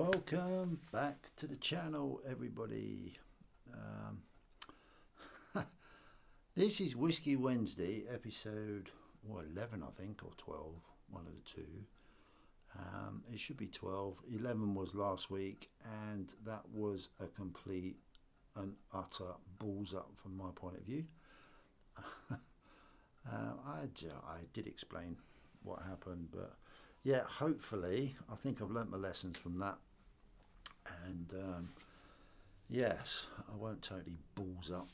Welcome back to the channel, everybody. This is Whiskey Wednesday, episode 11, I think, or 12, one of the two. It should be 12. 11 was last week, and that was a complete and utter balls up from my point of view. I did explain what happened, but yeah, hopefully, I think I've learnt my lessons from that. And yes, I won't totally balls up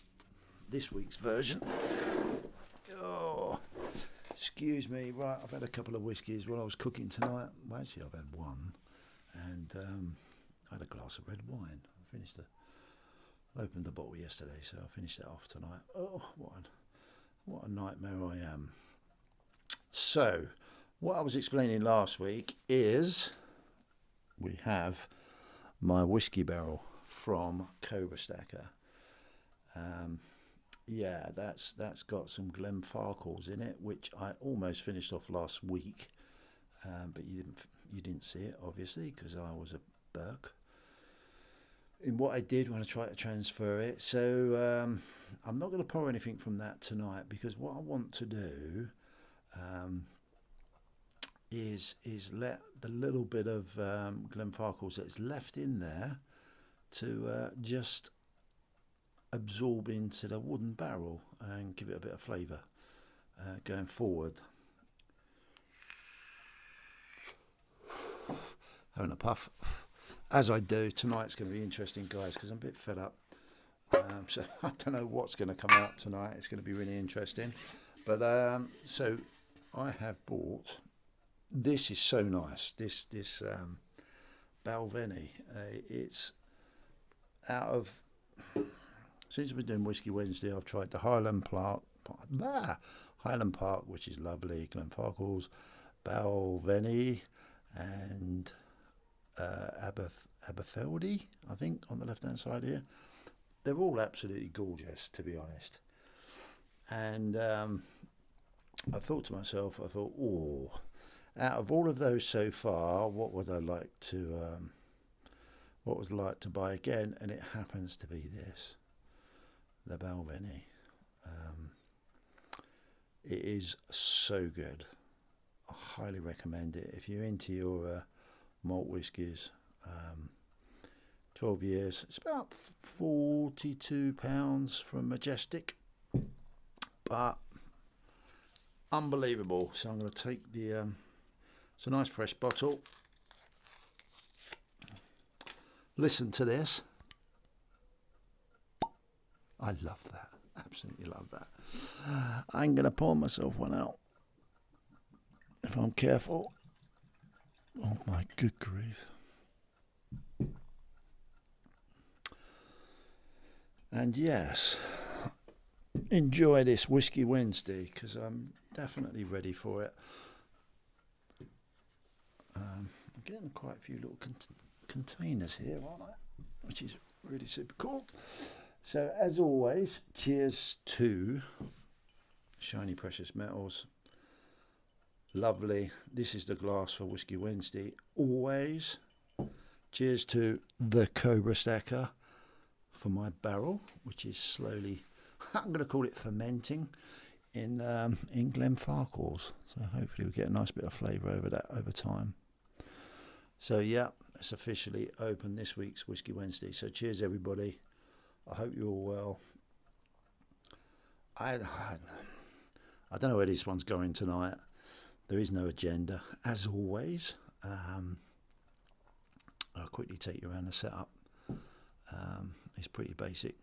this week's version. Oh, excuse me. Right, I've had a couple of whiskies while I was cooking tonight. Well, actually, I've had one, and I had a glass of red wine. I opened the bottle yesterday, so I finished it off tonight. Oh, what a nightmare I am. So, what I was explaining last week is we have my whiskey barrel from Cobra Stacker. Yeah, that's got some Glenfarclas in it, which I almost finished off last week, but you didn't see it, obviously, because I was a Burke in what I did when I tried to transfer it. So I'm not going to pour anything from that tonight, because what I want to do is let the little bit of Glenfarclas that's left in there to just absorb into the wooden barrel and give it a bit of flavour going forward. Having a puff, as I do. Tonight's going to be interesting, guys, because I'm a bit fed up. So I don't know what's going to come out tonight. It's going to be really interesting. But so I have bought. This is so nice. This Balvenie. It's out of. Since we're doing Whiskey Wednesday, I've tried the Highland Park, which is lovely, Glenfarclas, Balvenie, and Aberfeldy, I think, on the left-hand side here. They're all absolutely gorgeous, to be honest. And I thought to myself, oh, out of all of those so far, what would I like to buy again? And it happens to be this. The Balvenie. It is so good. I highly recommend it. If you're into your malt whiskies, 12 years, it's about £42 from Majestic, but unbelievable. So I'm going to take the, it's a nice fresh bottle. Listen to this. I love that. Absolutely love that. I'm going to pour myself one out if I'm careful. Oh my good grief. And yes, enjoy this Whiskey Wednesday, because I'm definitely ready for it. I'm getting quite a few little containers here, aren't I? Which is really super cool. So, as always, cheers to Shiny Precious Metals. Lovely. This is the glass for Whiskey Wednesday. Always. Cheers to the Cobra Stacker for my barrel, which is slowly, I'm going to call it fermenting in Glenfarclas. So, hopefully, we get a nice bit of flavour over that over time. So, yeah, it's officially open this week's Whiskey Wednesday. So, cheers, everybody. I hope you're all well. I don't know where this one's going tonight. There is no agenda, as always. I'll quickly take you around the setup. It's pretty basic,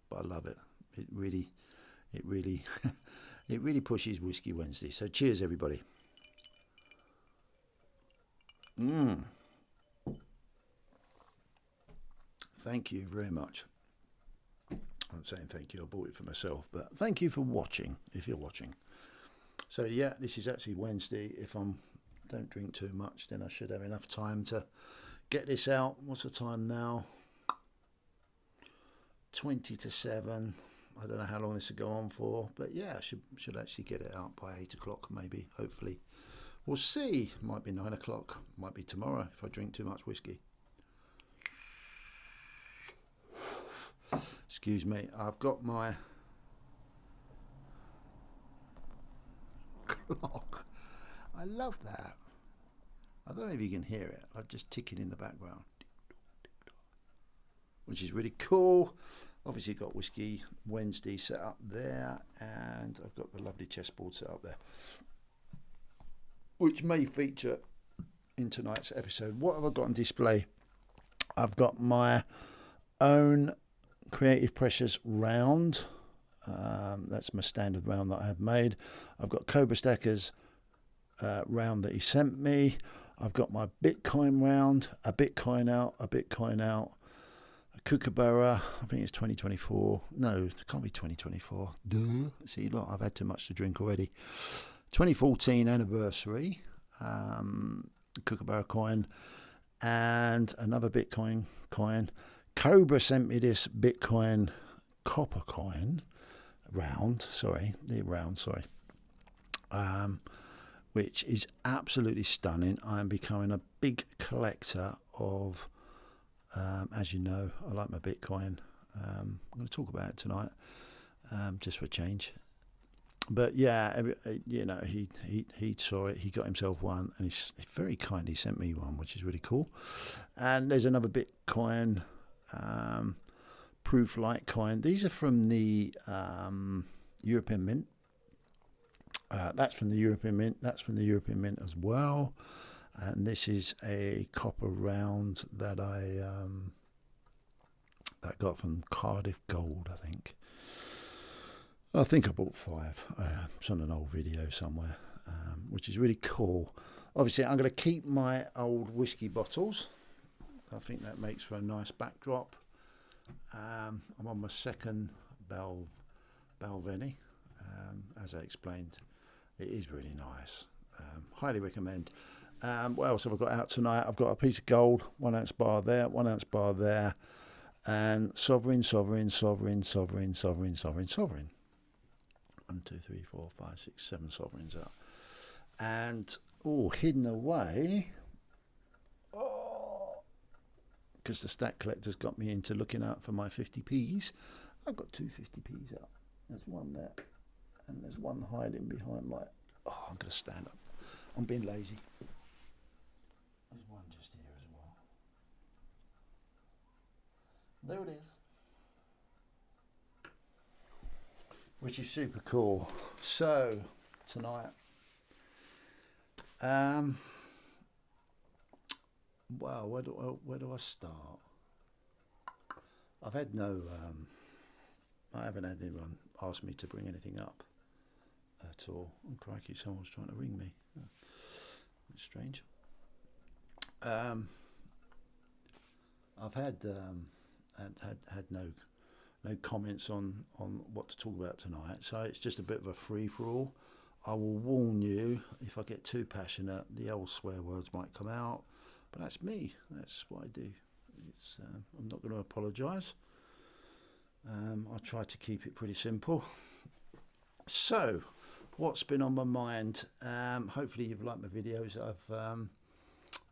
but I love it. It really it really pushes Whiskey Wednesday. So cheers, everybody. Thank you very much. I'm saying thank you, I bought it for myself, but thank you for watching, if you're watching. So yeah, this is actually Wednesday. If I don't drink too much, then I should have enough time to get this out. What's the time now? 20 to 7. I don't know how long this will go on for, but yeah, I should actually get it out by 8 o'clock, maybe, hopefully, We'll see. Might be 9 o'clock. Might be tomorrow if I drink too much whiskey. Excuse me. I've got my clock. I love that. I don't know if you can hear it. I'm just ticking in the background, which is really cool. Obviously got Whiskey Wednesday set up there, and I've got the lovely chessboard set up there, which may feature in tonight's episode. What have I got on display? I've got my own Creative Precious round. That's my standard round that I have made. I've got Cobra Stacker's round that he sent me. I've got my Bitcoin round, a Bitcoin out, a Kookaburra. I think it's 2024. No, it can't be 2024. Duh. See, look, I've had too much to drink already. 2014 anniversary, Kookaburra coin, and another Bitcoin coin. Cobra sent me this Bitcoin copper coin round, which is absolutely stunning. I am becoming a big collector of, as you know, I like my Bitcoin. I'm going to talk about it tonight, just for a change. But yeah, you know, he saw it, he got himself one, and he very kindly sent me one, which is really cool. And there's another Bitcoin proof Litecoin. These are from the European Mint. That's from the European Mint. That's from the European Mint as well. And this is a copper round that I got from Cardiff Gold, I think. I bought 5. It's on an old video somewhere, which is really cool. Obviously, I'm going to keep my old whiskey bottles. I think that makes for a nice backdrop. I'm on my second Balvenie. As I explained, it is really nice. Highly recommend. What else have I got out tonight? I've got a piece of gold, 1 ounce bar there, 1 ounce bar there, and sovereign. 1, 2, 3, 4, 5, 6, 7 sovereigns out. And hidden away, because the stack collector's got me into looking out for my 50p's. I've got 2 50p's out. There's one there, and there's one hiding behind my. I'm going to stand up. I'm being lazy. There's one just here as well. There it is. Which is super cool. So tonight, well, where do I start? I've had no. I haven't had anyone ask me to bring anything up at all. Oh, crikey, someone's trying to ring me. Oh, it's strange. I've had no comments on what to talk about tonight, so it's just a bit of a free-for-all. I will warn you, if I get too passionate, the old swear words might come out, but that's me. That's what I do. It's I'm not going to apologise. I try to keep it pretty simple. So, what's been on my mind? Hopefully you've liked my videos I've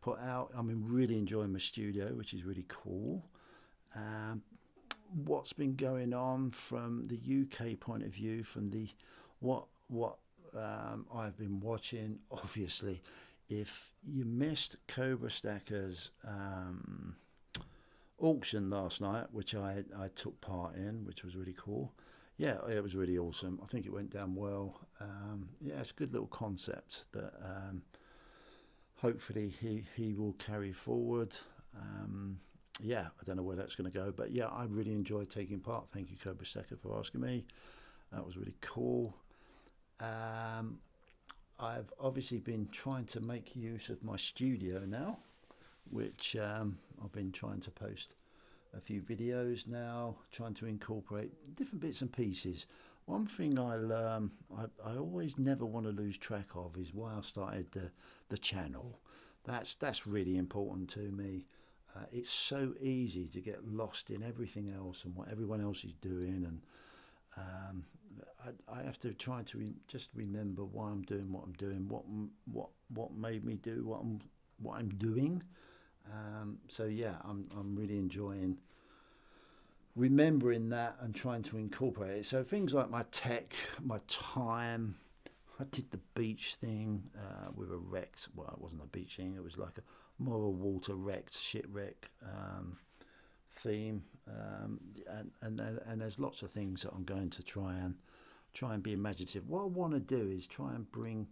put out. I'm really enjoying my studio, which is really cool. What's been going on from the UK point of view, from the what I've been watching. Obviously, if you missed Cobra Stacker's auction last night, which I took part in, which was really cool. Yeah, it was really awesome. I think it went down well. Yeah, it's a good little concept that hopefully he will carry forward. Yeah, I don't know where that's going to go, but yeah, I really enjoyed taking part. Thank you, Cobra Stacker, for asking me. That was really cool. I've obviously been trying to make use of my studio now, which I've been trying to post a few videos now, trying to incorporate different bits and pieces. One thing I always never want to lose track of is why I started the channel. That's really important to me. It's so easy to get lost in everything else and what everyone else is doing, and I have to try to just remember why I'm doing what I'm doing, what made me do what I'm doing. So yeah, I'm really enjoying remembering that and trying to incorporate it. So things like my tech, my time. I did the beach thing with a wrecked. Well, it wasn't a beach thing. It was like more of a water wrecked, shipwreck theme. And there's lots of things that I'm going to try and be imaginative. What I want to do is try and bring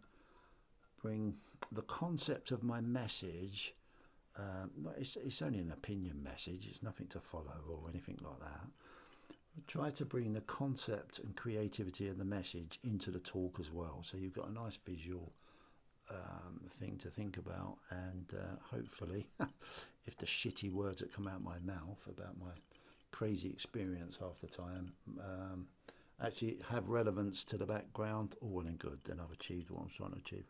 the concept of my message. It's only an opinion message. It's nothing to follow or anything like that. Try to bring the concept and creativity of the message into the talk as well. So you've got a nice visual thing to think about, and hopefully, if the shitty words that come out my mouth about my crazy experience half the time actually have relevance to the background, all well and good, then I've achieved what I'm trying to achieve.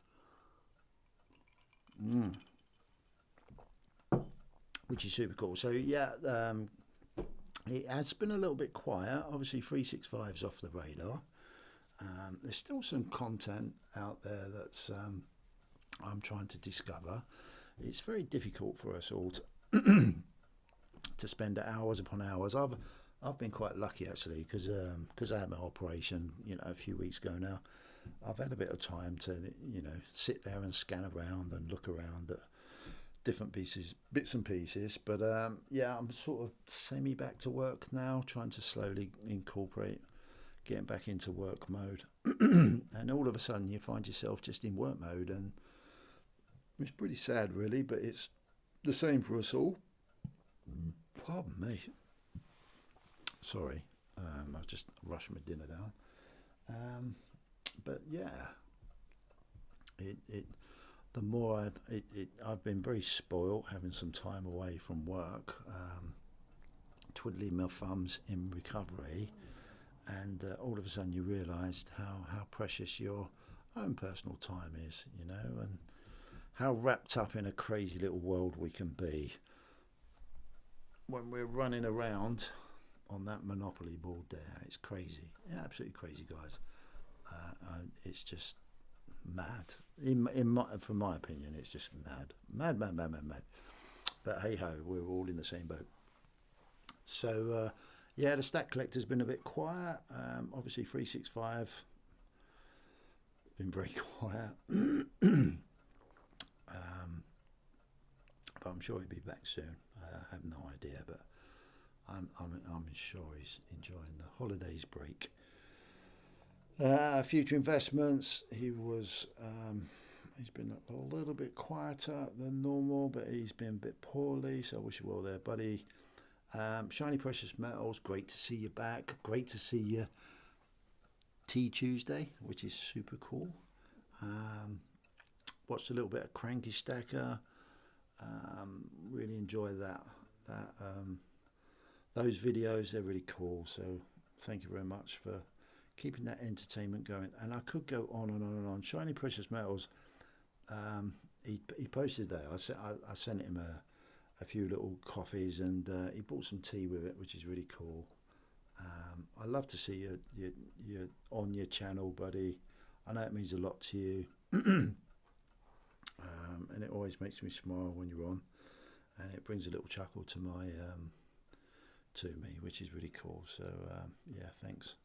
Which is super cool. So yeah, it has been a little bit quiet. Obviously 365's off the radar. There's still some content out there that's I'm trying to discover. It's very difficult for us all to to spend hours upon hours. I've been quite lucky actually because I had my operation, a few weeks ago now. I've had a bit of time to sit there and scan around and look around at different bits and pieces. But yeah, I'm sort of semi back to work now, trying to slowly incorporate getting back into work mode. And all of a sudden you find yourself just in work mode, and it's pretty sad really, but it's the same for us all. Pardon me. Sorry, I've just rushed my dinner down. But yeah, the more I've been very spoiled having some time away from work, twiddling my thumbs in recovery, and all of a sudden you realised how precious your own personal time is, and how wrapped up in a crazy little world we can be when we're running around on that Monopoly board there. It's crazy, yeah, absolutely crazy, guys. It's just mad. From my opinion, it's just mad. But hey ho, we're all in the same boat. So yeah, the Stat Collector's been a bit quiet. Obviously 365 been very quiet. But I'm sure he'll be back soon. I have no idea, but I'm sure he's enjoying the holidays break. Future investments, he's been a little bit quieter than normal, but he's been a bit poorly, so I wish you well there, buddy. Shiny Precious Metals, great to see you back. Great to see you Tea Tuesday, which is super cool. Watched a little bit of Cranky Stacker. Really enjoy those videos. They're really cool, so thank you very much for keeping that entertainment going. And I could go on and on and on. Shiny Precious Metals, he posted that. I sent him a few little coffees, and he bought some tea with it, which is really cool. I love to see you on your channel, buddy. I know it means a lot to you. And it always makes me smile when you're on, and it brings a little chuckle to me, which is really cool. So yeah, thanks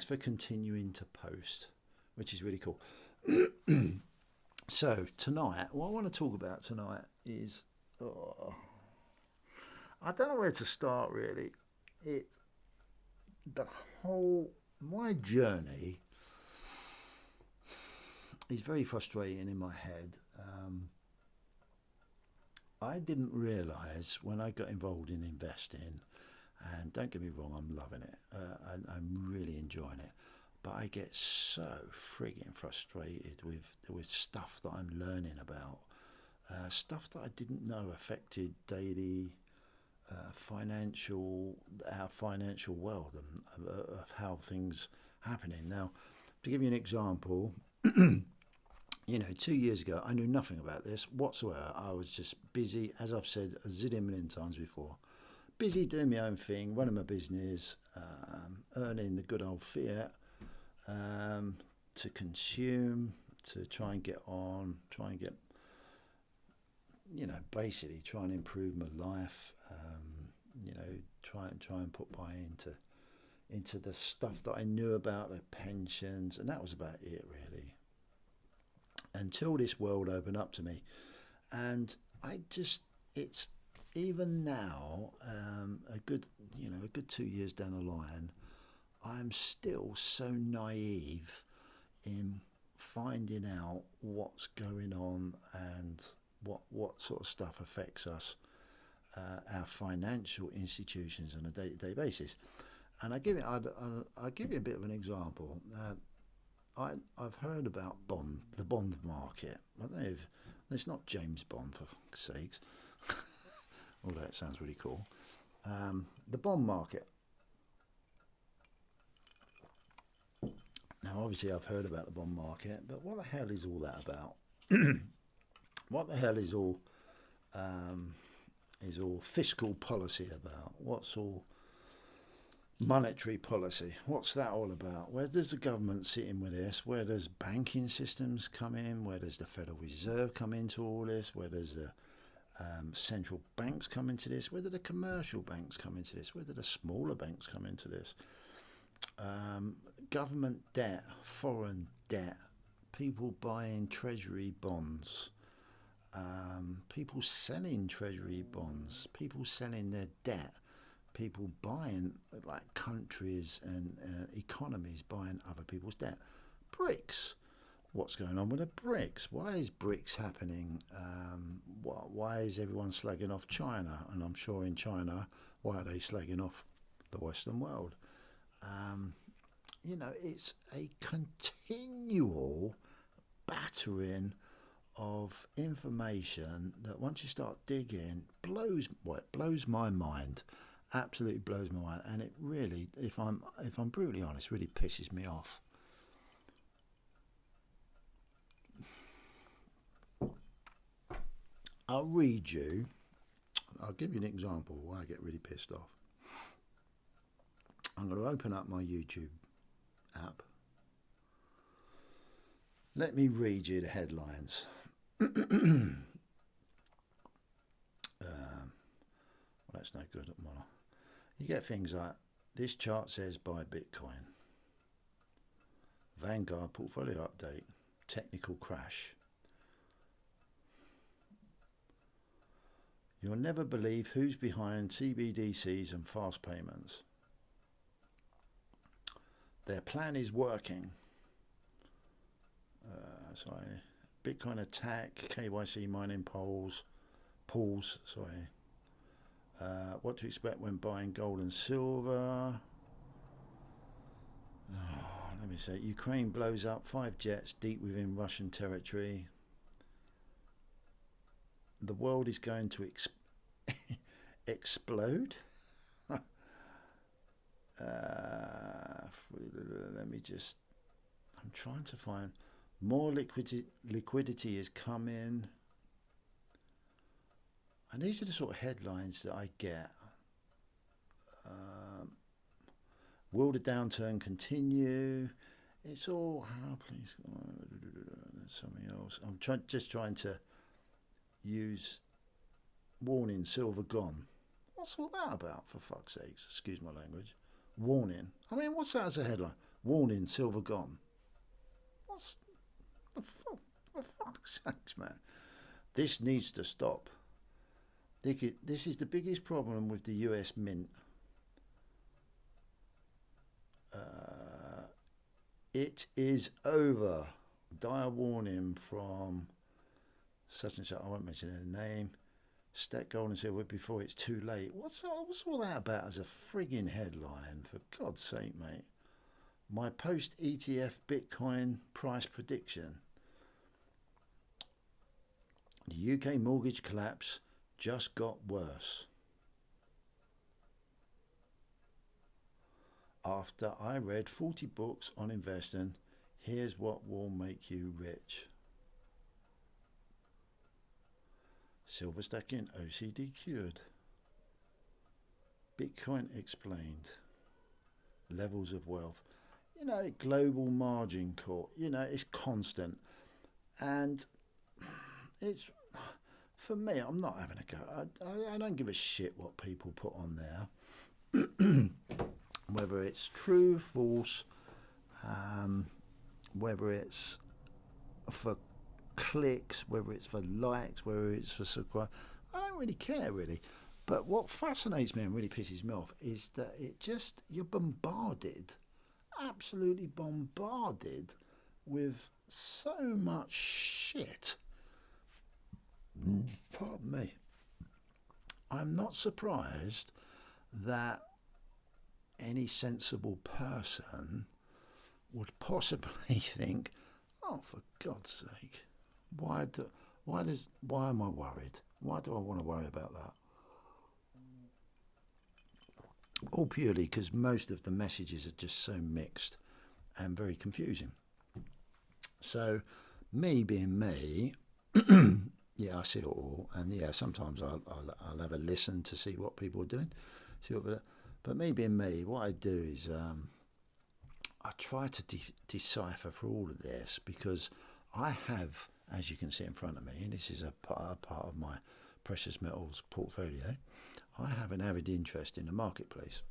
for continuing to post, which is really cool. So tonight, what I want to talk about tonight is I don't know where to start really. My journey is very frustrating in my head. I didn't realise when I got involved in investing, and don't get me wrong, I'm loving it. I'm really enjoying it. But I get so frigging frustrated with stuff that I'm learning about, stuff that I didn't know affected daily our financial world, and of how things happening. Now, to give you an example. 2 years ago, I knew nothing about this whatsoever. I was just busy, as I've said a zillion million times before, busy doing my own thing, running my business, earning the good old fiat, to consume, to try and get on, try and get, basically try and improve my life. Try and put my into the stuff that I knew about, the pensions, and that was about it really. Until this world opened up to me, and it's even now, a good 2 years down the line, I'm still so naive in finding out what's going on and what sort of stuff affects us, our financial institutions on a day-to-day basis. And I'll give you a bit of an example. I've heard about the bond market. I don't know if it's not James Bond for sakes, although it sounds really cool. The bond market. Now, obviously, I've heard about the bond market, but what the hell is all that about? What the hell is all fiscal policy about? What's all monetary policy? What's that all about? Where does the government sit in with this? Where does banking systems come in? Where does the Federal Reserve come into all this? Where does the central banks come into this? Where do the commercial banks come into this? Where do the smaller banks come into this? Government debt, foreign debt, people buying treasury bonds, people selling treasury bonds, people selling their debt, people buying, like countries and economies buying other people's debt. BRICS. What's going on with the BRICS? Why is BRICS happening? Why is everyone slagging off China? And I'm sure in China, why are they slagging off the Western world? It's a continual battering of information that once you start digging, it blows my mind. Absolutely blows my mind, and it really, if I'm brutally honest, really pisses me off. I'll give you an example why I get really pissed off. I'm going to open up my YouTube app. Let me read you the headlines. That's no good at Mono. You get things like, this chart says buy Bitcoin. Vanguard portfolio update. Technical crash. You'll never believe who's behind CBDCs and fast payments. Their plan is working. Bitcoin attack, KYC mining pools. What to expect when buying gold and silver. Let me say, Ukraine blows up 5 jets deep within Russian territory. The world is going to explode. I'm trying to find more liquidity is coming. And these are the sort of headlines that I get. Will the downturn continue? It's all, please, there's something else. I'm just trying to use warning, silver gone. What's all that about, for fuck's sakes? Excuse my language. Warning. I mean, what's that as a headline? Warning, silver gone. What's the fuck? For fuck's sakes, man. This needs to stop. This is the biggest problem with the US Mint. It is over. Dire warning from such and such. I won't mention their name. Stack gold and silver before it's too late. What's all that about as a frigging headline? For God's sake, mate. My post ETF Bitcoin price prediction. The UK mortgage collapse just got worse. After I read 40 books on investing, here's what will make you rich. Silver stacking OCD cured. Bitcoin explained. Levels of wealth. you know, global margin call, you know, it's constant. And it's, for me, I'm not having a go. I don't give a shit what people put on there, whether it's true, false, whether it's for clicks, whether it's for likes, whether it's for subscribe. I don't really care, really. But what fascinates me and really pisses me off is that you're bombarded, absolutely bombarded with so much shit. Pardon me. I'm not surprised that any sensible person would possibly think, oh, for God's sake, why am I worried? Why do I want to worry about that? All purely because most of the messages are just so mixed and very confusing. So, me being me, yeah, I see it all, and yeah, sometimes I'll have a listen to see what people are doing, but me being me, what I do is I try to decipher through all of this because I have, as you can see in front of me, and this is a part of my precious metals portfolio, I have an avid interest in the marketplace,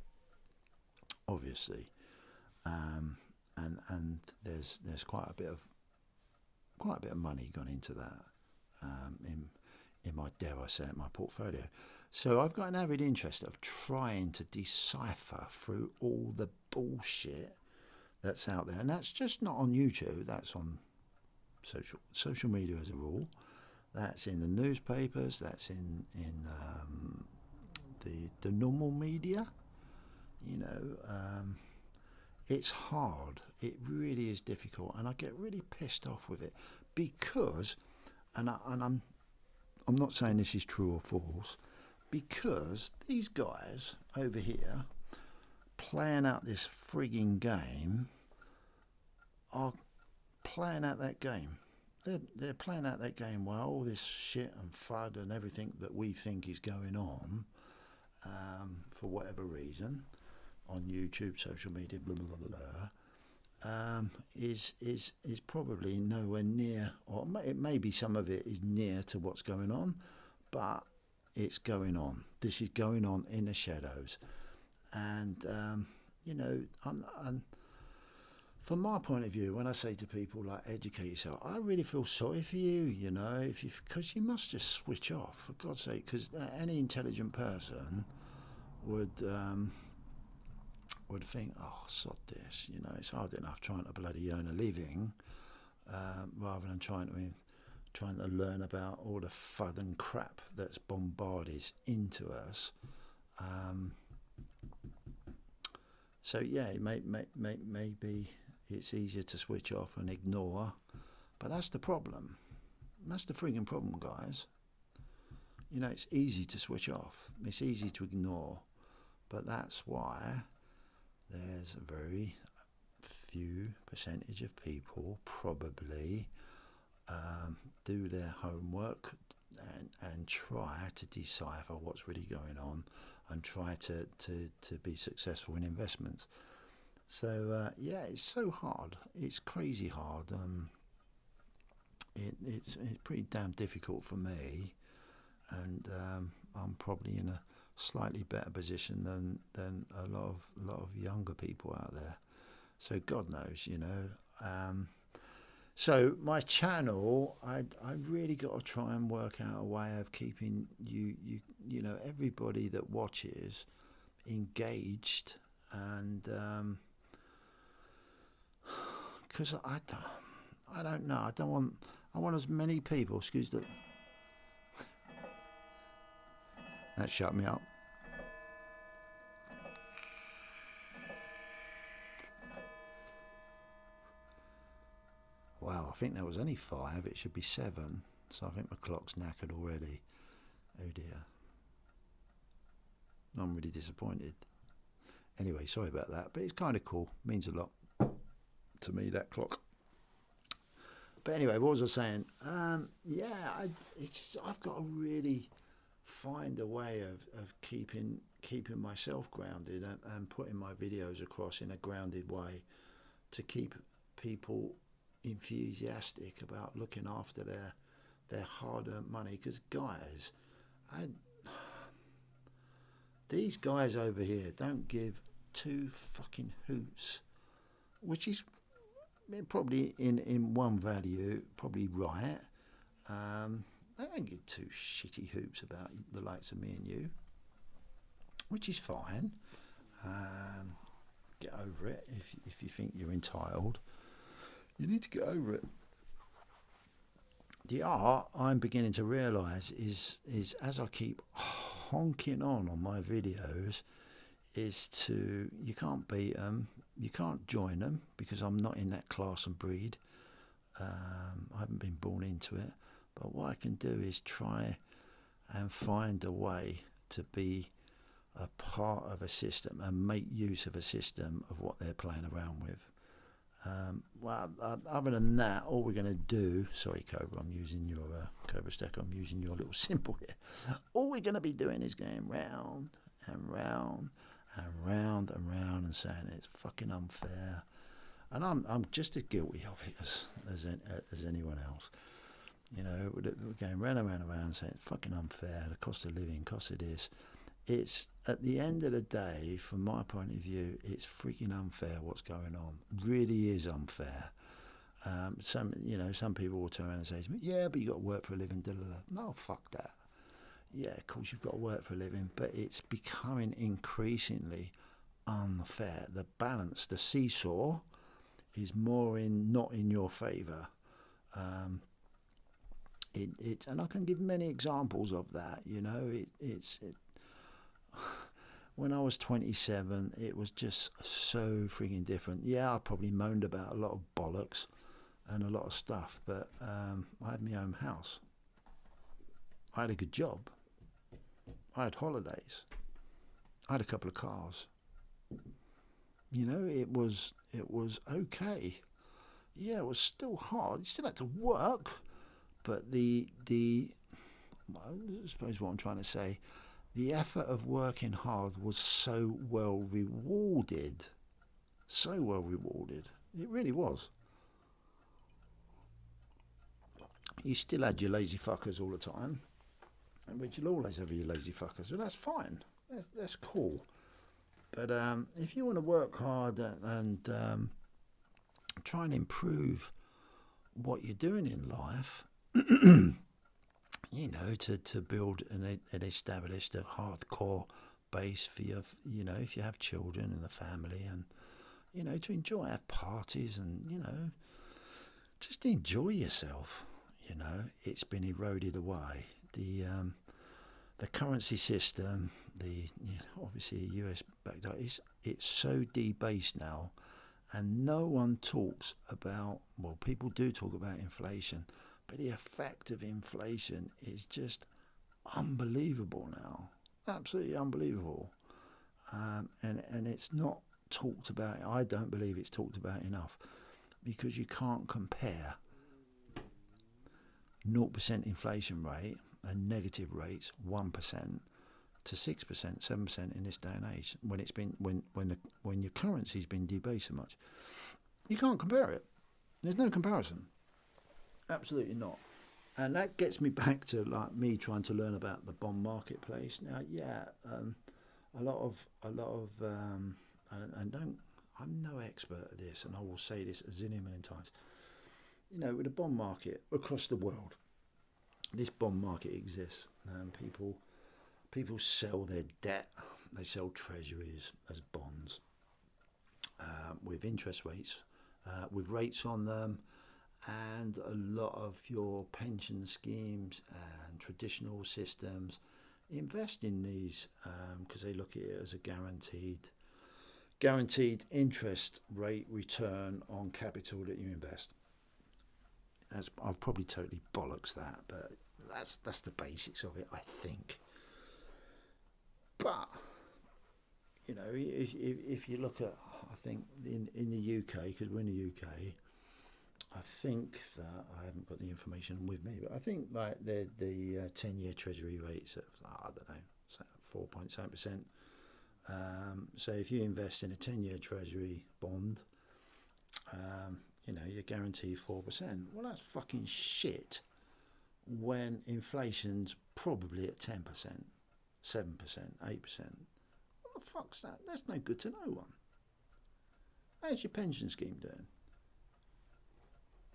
obviously, and there's quite a bit of money gone into that in my, dare I say it, my portfolio. So I've got an avid interest of trying to decipher through all the bullshit that's out there, and that's just not on YouTube. That's on social media as a rule. That's in the newspapers. That's in the normal media. You know, it's hard. It really is difficult, and I get really pissed off with it because, and I'm not saying this is true or false, because these guys over here playing out this frigging game are playing out that game. They're playing out that game while all this shit and FUD and everything that we think is going on, for whatever reason, on YouTube, social media, blah blah blah blah, is probably nowhere near, or it may be some of it is near to what's going on, but it's going on. This is going on in the shadows, and you know, I'm from my point of view, when I say to people like educate yourself, I really feel sorry for you, you know, because you must just switch off, for God's sake, because any intelligent person would think, oh, sod this, you know, it's hard enough trying to bloody earn a living, rather than trying to learn about all the FUD and crap that's bombarded into us. So yeah, maybe it's easier to switch off and ignore, but that's the problem. That's the frigging problem, guys. You know, it's easy to switch off. It's easy to ignore, but that's why there's a very few percentage of people probably do their homework and try to decipher what's really going on and try to be successful in investments. So yeah, it's so hard. It's crazy hard. It's pretty damn difficult for me, and I'm probably in a slightly better position than a lot of younger people out there. So God knows, you know. So my channel, I really got to try and work out a way of keeping you know, everybody that watches engaged, and because I don't know, I want as many people. Excuse the, that shut me up. Wow, I think that was only 5. It should be 7. So I think my clock's knackered already. Oh dear. I'm really disappointed. Anyway, sorry about that, but it's kind of cool. Means a lot to me, that clock. But anyway, what was I saying? Yeah, I've got to really find a way of keeping myself grounded and putting my videos across in a grounded way, to keep people enthusiastic about looking after their hard-earned money. Because guys, these guys over here don't give two fucking hoots, which is probably in one value probably right. They don't give two shitty hoops about the likes of me and you, which is fine. Get over it. If you think you're entitled, you need to get over it. The art I'm beginning to realise is as I keep honking on my videos, is to, you can't beat them, you can't join them, because I'm not in that class and breed. I haven't been born into it. But what I can do is try and find a way to be a part of a system and make use of a system of what they're playing around with. Well, other than that, all we're going to do, sorry Cobra, I'm using your Cobra Stacker, I'm using your little symbol here. All we're going to be doing is going round and round and round and round and saying it's fucking unfair. And I'm just as guilty of it as anyone else. You know, we're going round and round and round saying it's fucking unfair, the cost of living, cost of this. It's, at the end of the day, from my point of view, it's freaking unfair what's going on. Really is unfair. Some people will turn around and say to me, yeah, but you got to work for a living, No, fuck that. Yeah, of course you've got to work for a living, but it's becoming increasingly unfair. The balance, the seesaw, is more not in your favour. And I can give many examples of that. You know, when I was 27, it was just so freaking different. Yeah, I probably moaned about a lot of bollocks and a lot of stuff, but I had my own house. I had a good job. I had holidays. I had a couple of cars. You know, it was okay. Yeah, it was still hard. You still had to work, but I suppose what I'm trying to say, the effort of working hard was so well rewarded. So well rewarded. It really was. You still had your lazy fuckers all the time, but you'll always have your lazy fuckers. Well, that's fine. That's cool. But if you want to work hard and try and improve what you're doing in life, you know, to build and establish a hardcore base for your, you know, if you have children and a family, and, you know, to have parties and, you know, just enjoy yourself. You know, it's been eroded away. The currency system, obviously US backed up, it's so debased now, and no one talks about, well, people do talk about inflation, but the effect of inflation is just unbelievable now, absolutely unbelievable, and it's not talked about. I don't believe it's talked about enough, because you can't compare 0% inflation rate and negative rates 1% to 6%, 7% in this day and age, when it's been when your currency's been debased so much. You can't compare it. There's no comparison. Absolutely not. And that gets me back to like me trying to learn about the bond marketplace. Now, yeah, a lot of and don't, I'm no expert at this, and I will say this a zillion million times. You know, with the bond market across the world, this bond market exists, and people sell their debt. They sell treasuries as bonds with interest rates, with rates on them, and a lot of your pension schemes and traditional systems invest in these because they look at it as a guaranteed interest rate return on capital that you invest. I've probably totally bollocks that, but that's the basics of it, I think. But you know, if you look at, I think in the UK, because we're in the UK, I think that, I haven't got the information with me, but I think like the 10-year Treasury rates at, I don't know, 4.7%. So if you invest in a 10-year Treasury bond, You know, you're guaranteed 4%. Well, that's fucking shit when inflation's probably at 10%, 7%, 8%. What the fuck's that? That's no good to no one. How's your pension scheme doing?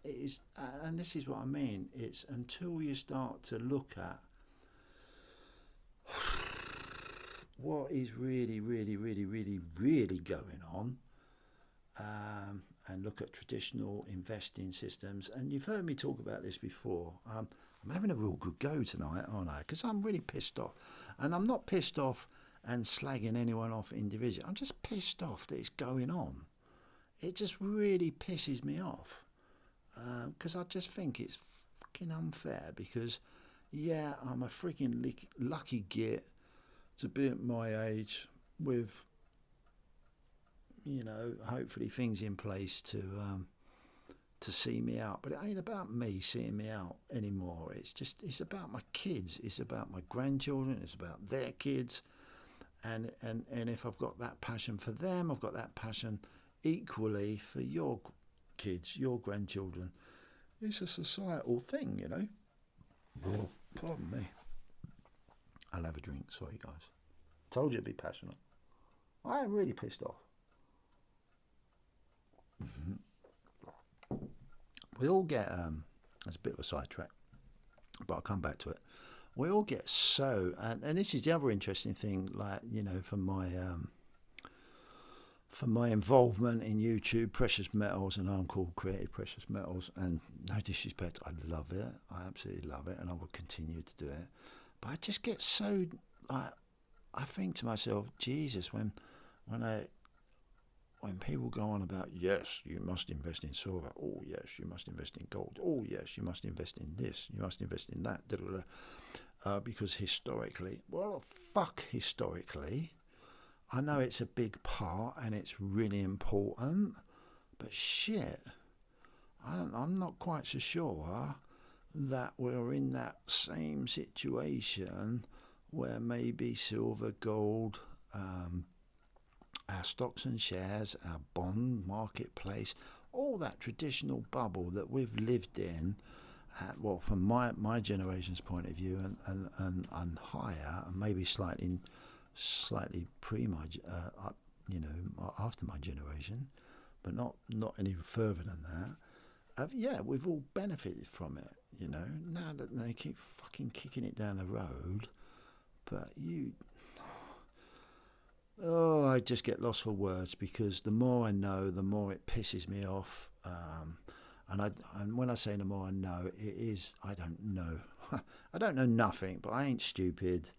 It is, and this is what I mean. It's until you start to look at what is really, really, really, really, really going on, and look at traditional investing systems. And you've heard me talk about this before. I'm having a real good go tonight, aren't I? Because I'm really pissed off. And I'm not pissed off and slagging anyone off individually. I'm just pissed off that it's going on. It just really pisses me off. Because I just think it's fucking unfair. Because, yeah, I'm a freaking lucky git to be at my age with, you know, hopefully things in place to see me out. But it ain't about me seeing me out anymore. It's about my kids. It's about my grandchildren. It's about their kids. And if I've got that passion for them, I've got that passion equally for your kids, your grandchildren. It's a societal thing, you know. Oh, pardon me. I'll have a drink. Sorry, guys. Told you to be passionate. I am really pissed off. We all get, that's a bit of a sidetrack, but I'll come back to it. We all get so, and this is the other interesting thing, like, you know, from my involvement in YouTube, Precious Metals, and I'm called Creative Precious Metals, and no disrespect, I love it. I absolutely love it, and I will continue to do it. But I just get so, I think to myself, Jesus, when people go on about, yes, you must invest in silver, oh yes, you must invest in gold, oh yes, you must invest in this, you must invest in that, because historically, well, fuck historically, I know it's a big part and it's really important, but shit, I'm not quite so sure that we're in that same situation where maybe silver, gold, our stocks and shares, our bond marketplace, all that traditional bubble that we've lived in, well, from my generation's point of view, and higher, and maybe slightly pre my, after my generation, but not any further than that. Yeah, we've all benefited from it, you know. Now that they keep fucking kicking it down the road, but I just get lost for words, because the more I know, the more it pisses me off. And when I say the more I know, it is, I don't know. I don't know nothing, but I ain't stupid.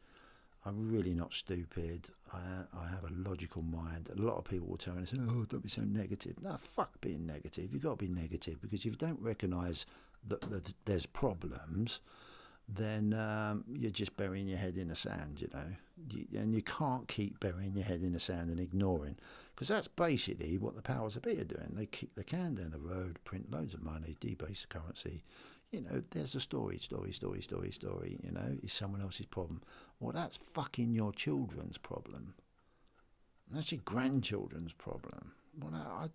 I'm really not stupid. I have a logical mind. A lot of people will tell me, oh, don't be so negative. No, fuck being negative. You've got to be negative, because if you don't recognise that there's problems, then you're just burying your head in the sand, you know. And you can't keep burying your head in the sand and ignoring, because that's basically what the powers that be are doing. They kick the can down the road, print loads of money, debase the currency. You know, there's a story, you know, it's someone else's problem. Well, that's fucking your children's problem. That's your grandchildren's problem. Well,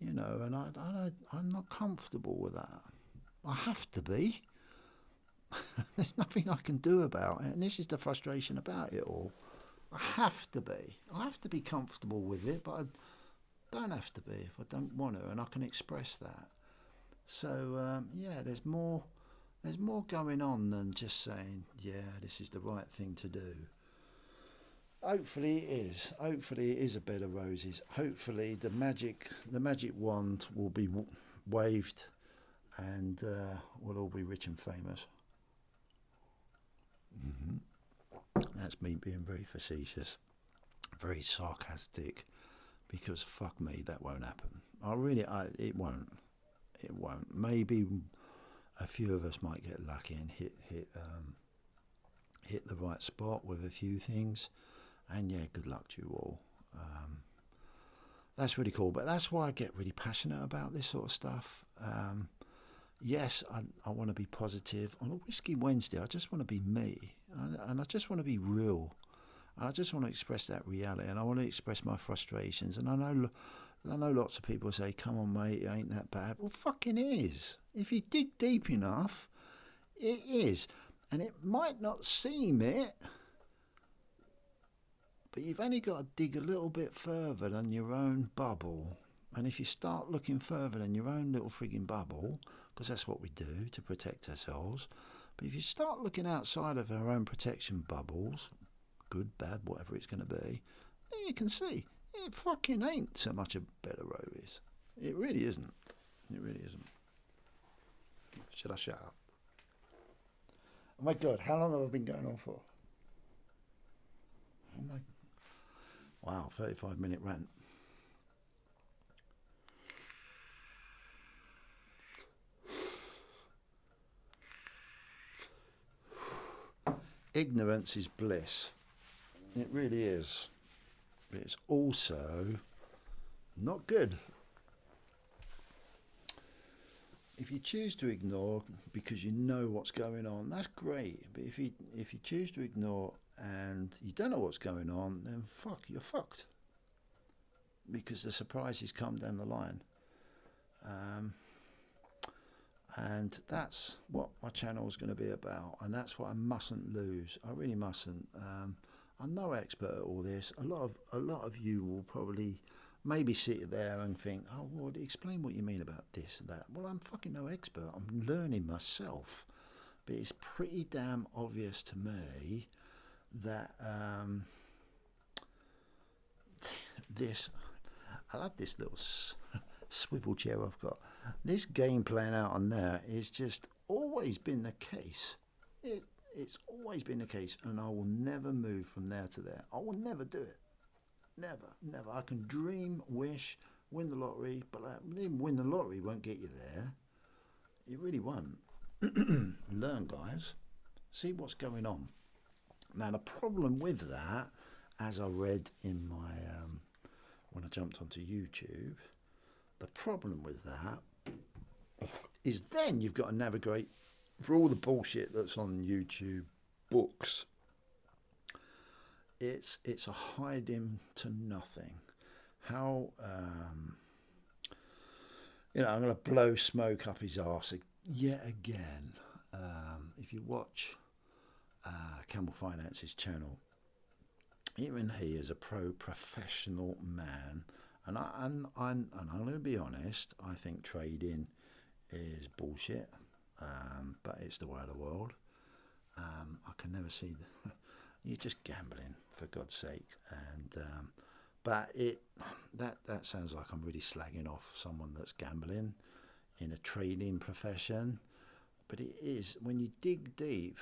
I'm not comfortable with that. I have to be. There's nothing I can do about it, and this is the frustration about it all. I have to be. I have to be comfortable with it, but I don't have to be if I don't want to, and I can express that. So yeah, there's more going on than just saying, yeah, this is the right thing to do. Hopefully it is. Hopefully it is a bed of roses. Hopefully the magic wand will be waved, and we'll all be rich and famous. That's me being very facetious, very sarcastic, because fuck me, that won't happen. It won't. It won't. Maybe a few of us might get lucky and hit the right spot with a few things, and yeah, good luck to you all. That's really cool, but that's why I get really passionate about this sort of stuff. Yes, I want to be positive. On a Whiskey Wednesday, I just want to be me, and I just want to be real. And I just want to express that reality, and I want to express my frustrations. And I know And I know lots of people say, come on, mate, it ain't that bad. Well, fucking is. If you dig deep enough, it is. And it might not seem it, but you've only got to dig a little bit further than your own bubble. And if you start looking further than your own little frigging bubble, because that's what we do to protect ourselves, but if you start looking outside of our own protection bubbles, good, bad, whatever it's going to be, then you can see it fucking ain't so much a bed of roses. It really isn't. It really isn't. Should I shut up? Oh my God, how long have I been going on for? Oh my... Wow, 35-minute rant. Ignorance is bliss. It really is. But it's also not good. If you choose to ignore because you know what's going on, that's great. But if you choose to ignore and you don't know what's going on, then you're fucked. Because the surprises come down the line. And that's what my channel is going to be about, and that's what I mustn't lose. I really mustn't. I'm no expert at all this. A lot of you will probably maybe sit there and think, oh, well, explain what you mean about this and that. Well, I'm fucking no expert. I'm learning myself. But it's pretty damn obvious to me that I love this little swivel chair I've got. This game playing out on there is just always been the case. It's always been the case, and I will never move from there to there. I will never do it. Never. I can dream, wish, win the lottery, but even win the lottery won't get you there. It really won't. Learn, guys. See what's going on. Now, the problem with that, as I read in my when I jumped onto YouTube, the problem with that is then you've got to navigate for all the bullshit that's on YouTube, books. It's a hiding to nothing. How I'm going to blow smoke up his arse yet again. If you watch Campbell Finance's channel, even he is a professional man, and I'm going to be honest. I think trading is bullshit, but it's the way of the world. I can never see you're just gambling, for God's sake, and but that sounds like I'm really slagging off someone that's gambling in a trading profession, but it is when you dig deep.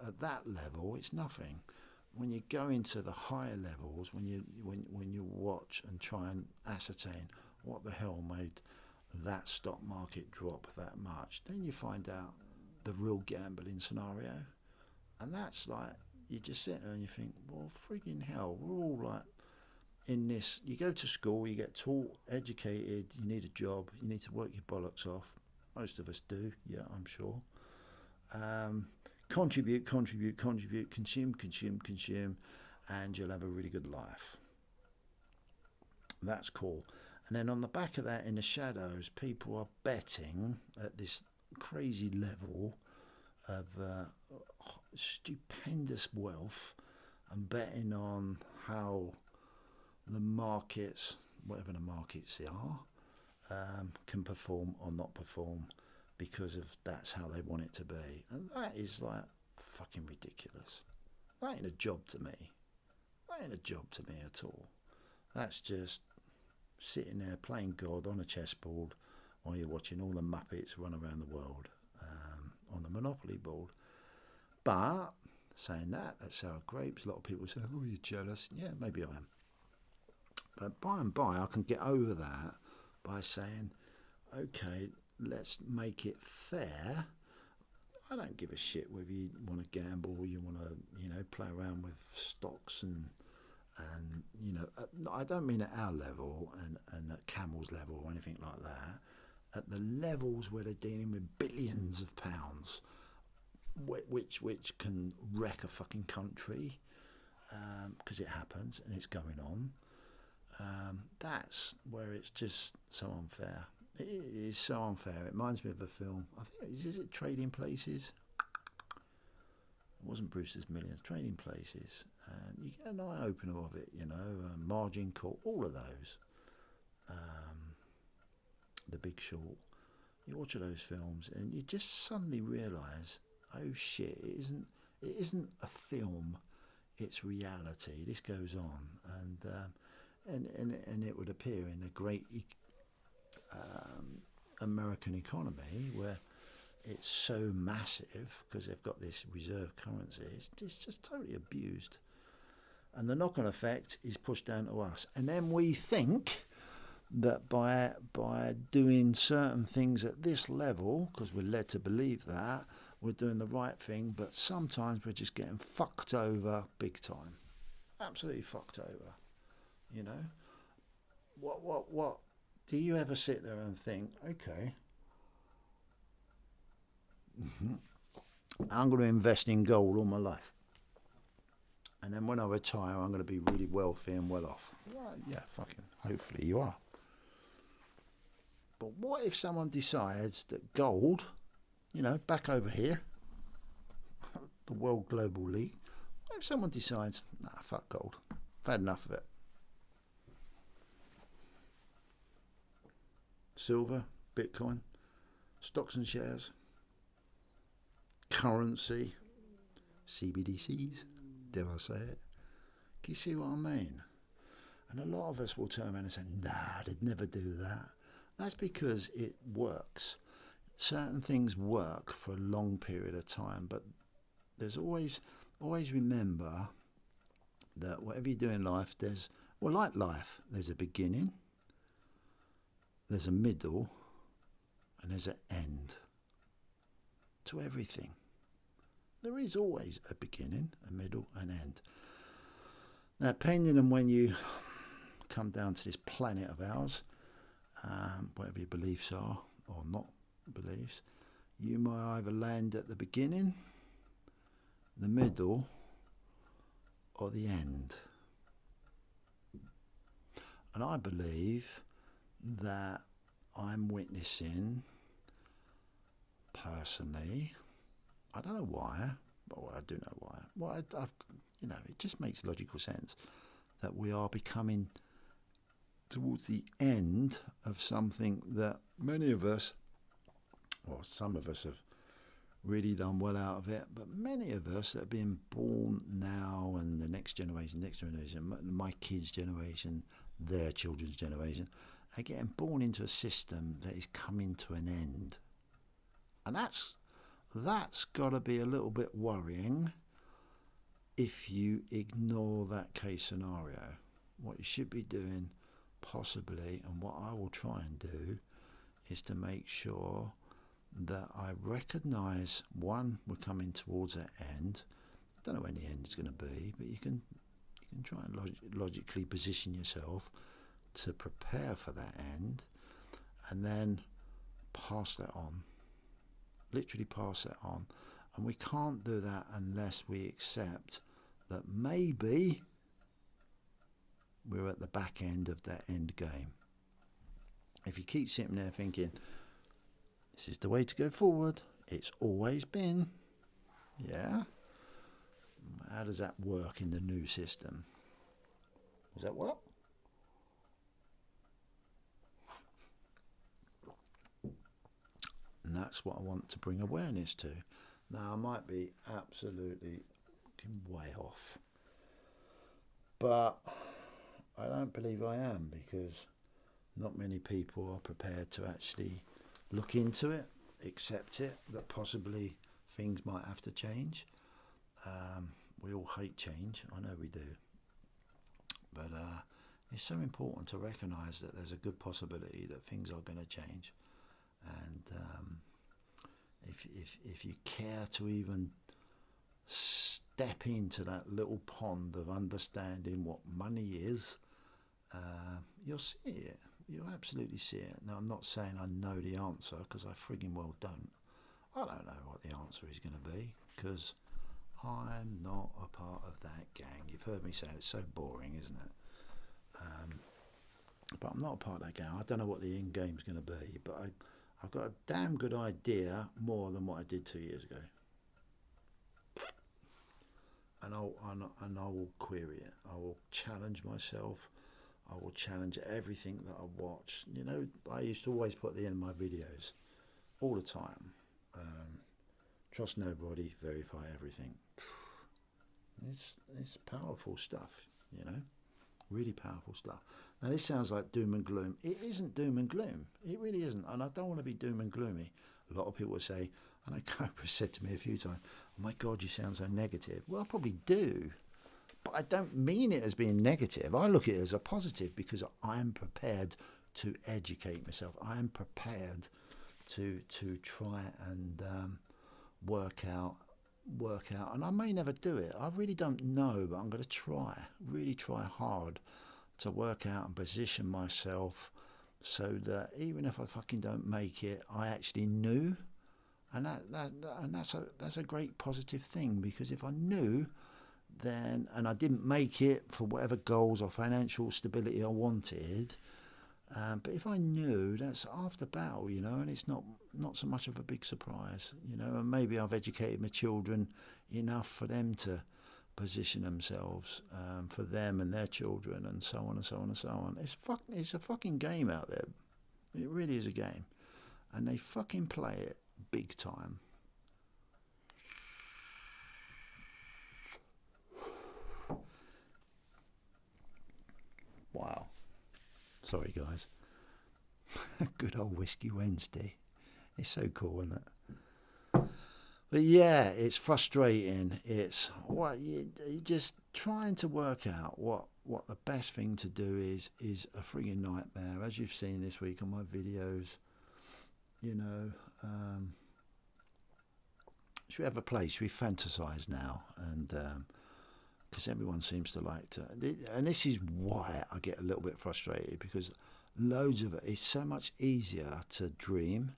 At that level, it's nothing. When you go into the higher levels, when you watch and try and ascertain what the hell made that stock market drop that much, then you find out the real gambling scenario, and that's like you just sit there and you think, well, frigging hell, we're all like in this. You go to school, you get taught, educated, you need a job, you need to work your bollocks off. Most of us do, yeah, I'm sure. Contribute, consume, and you'll have a really good life. That's cool. And then on the back of that, in the shadows, people are betting at this crazy level of stupendous wealth and betting on how the markets, whatever the markets are, can perform or not perform, because of that's how they want it to be. And that is like fucking ridiculous. That ain't a job to me. That ain't a job to me at all. That's just sitting there playing God on a chessboard while you're watching all the Muppets run around the world on the Monopoly board. But saying that sour grapes, a lot of people say, oh, you're jealous. Yeah, maybe I am. But by and by I can get over that by saying, okay, let's make it fair. I don't give a shit whether you want to gamble or you want to, play around with stocks and I don't mean at our level and at Camel's level or anything like that. At the levels where they're dealing with billions of pounds, which can wreck a fucking country, because it happens and it's going on. That's where it's just so unfair. It is so unfair. It reminds me of a film. I think is it Trading Places? It wasn't Brewster's Millions. Trading Places, and you get an eye opener of it. You know, Margin Call, all of those. The Big Short. You watch all those films, and you just suddenly realise, oh shit! It isn't a film. It's reality. This goes on, and it would appear in a great American economy where it's so massive because they've got this reserve currency. It's just totally abused, and the knock-on effect is pushed down to us. And then we think that by doing certain things at this level, because we're led to believe that we're doing the right thing, but sometimes we're just getting fucked over big time, absolutely fucked over. You know, what? Do you ever sit there and think, okay, I'm going to invest in gold all my life, and then when I retire, I'm going to be really wealthy and well off? Well, yeah, fucking. Hopefully you are. But what if someone decides that gold, you know, back over here, the World Global League, what if someone decides, nah, fuck gold, I've had enough of it. Silver, Bitcoin, stocks and shares, currency, CBDCs, dare I say it? Can you see what I mean? And a lot of us will turn around and say, nah, they'd never do that. That's because it works. Certain things work for a long period of time, but there's always remember that whatever you do in life, like life, there's a beginning, there's a middle, and there's an end to everything. There is always a beginning, a middle, and end. Now, depending on when you come down to this planet of ours, whatever your beliefs are or not beliefs, you might either land at the beginning, the middle, or the end. And I believe that I'm witnessing personally, I don't know why, but I do know why. Well, it just makes logical sense that we are becoming towards the end of something that many of us, or some of us, have really done well out of it, but many of us that are being born now, and the next generation, my kids' generation, their children's generation, are getting born into a system that is coming to an end. And that's got to be a little bit worrying if you ignore that case scenario. What you should be doing, possibly, and what I will try and do, is to make sure that I recognise, one, we're coming towards that end. I don't know when the end is going to be, but you can try and logically position yourself to prepare for that end, and then pass that on. Literally pass that on. And we can't do that unless we accept that maybe we're at the back end of that end game. If you keep sitting there thinking, this is the way to go forward, it's always been, yeah, how does that work in the new system? Does that work? And that's what I want to bring awareness to. Now, I might be absolutely way off, but I don't believe I am, because not many people are prepared to actually look into it, accept it, that possibly things might have to change. We all hate change, I know we do, but it's so important to recognise that there's a good possibility that things are going to change. And if you care to even step into that little pond of understanding what money is, you'll see it. You'll absolutely see it. Now, I'm not saying I know the answer, because I frigging well don't. I don't know what the answer is going to be, because I'm not a part of that gang. You've heard me say it. It's so boring, isn't it? but I'm not a part of that game. I don't know what the end game's going to be, but I've got a damn good idea more than what I did 2 years ago. And I will query it. I will challenge myself. I will challenge everything that I watch. You know, I used to always put at the end of my videos, all the time, trust nobody, verify everything. It's powerful stuff, you know, really powerful stuff. Now this sounds like doom and gloom. It isn't doom and gloom. It really isn't. And I don't want to be doom and gloomy. A lot of people would say, I know Cobra said to me a few times, oh my God, you sound so negative. Well, I probably do, but I don't mean it as being negative. I look at it as a positive because I am prepared to educate myself. I am prepared to try and work out, and I may never do it. I really don't know, but I'm going to really try hard to work out and position myself so that even if I fucking don't make it, I actually knew. And that's a great positive thing, because if I knew, then, and I didn't make it for whatever goals or financial stability I wanted, but if I knew, that's half the battle, you know, and it's not so much of a big surprise, you know. And maybe I've educated my children enough for them to position themselves, for them and their children, and so on and so on and so on. It's a fucking game out there. It really is a game, and they fucking play it big time. Wow. Sorry, guys. Good old Whiskey Wednesday. It's so cool, isn't it? But yeah, it's frustrating. It's what you're just trying to work out what the best thing to do is a frigging nightmare, as you've seen this week on my videos. You know, should we have a place? We fantasize now, and because everyone seems to like to, and this is why I get a little bit frustrated, because loads of it's so much easier to dream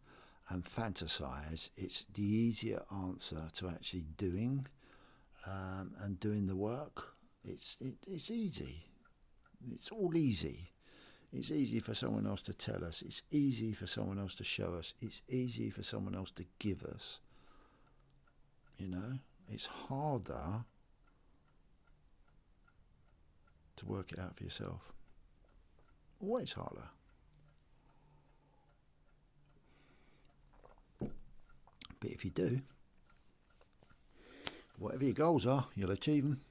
and fantasize. It's the easier answer to actually doing and doing the work. It's easy. It's all easy. It's easy for someone else to tell us. It's easy for someone else to show us. It's easy for someone else to give us. You know, it's harder to work it out for yourself. Always harder. But if you do, whatever your goals are, you'll achieve them.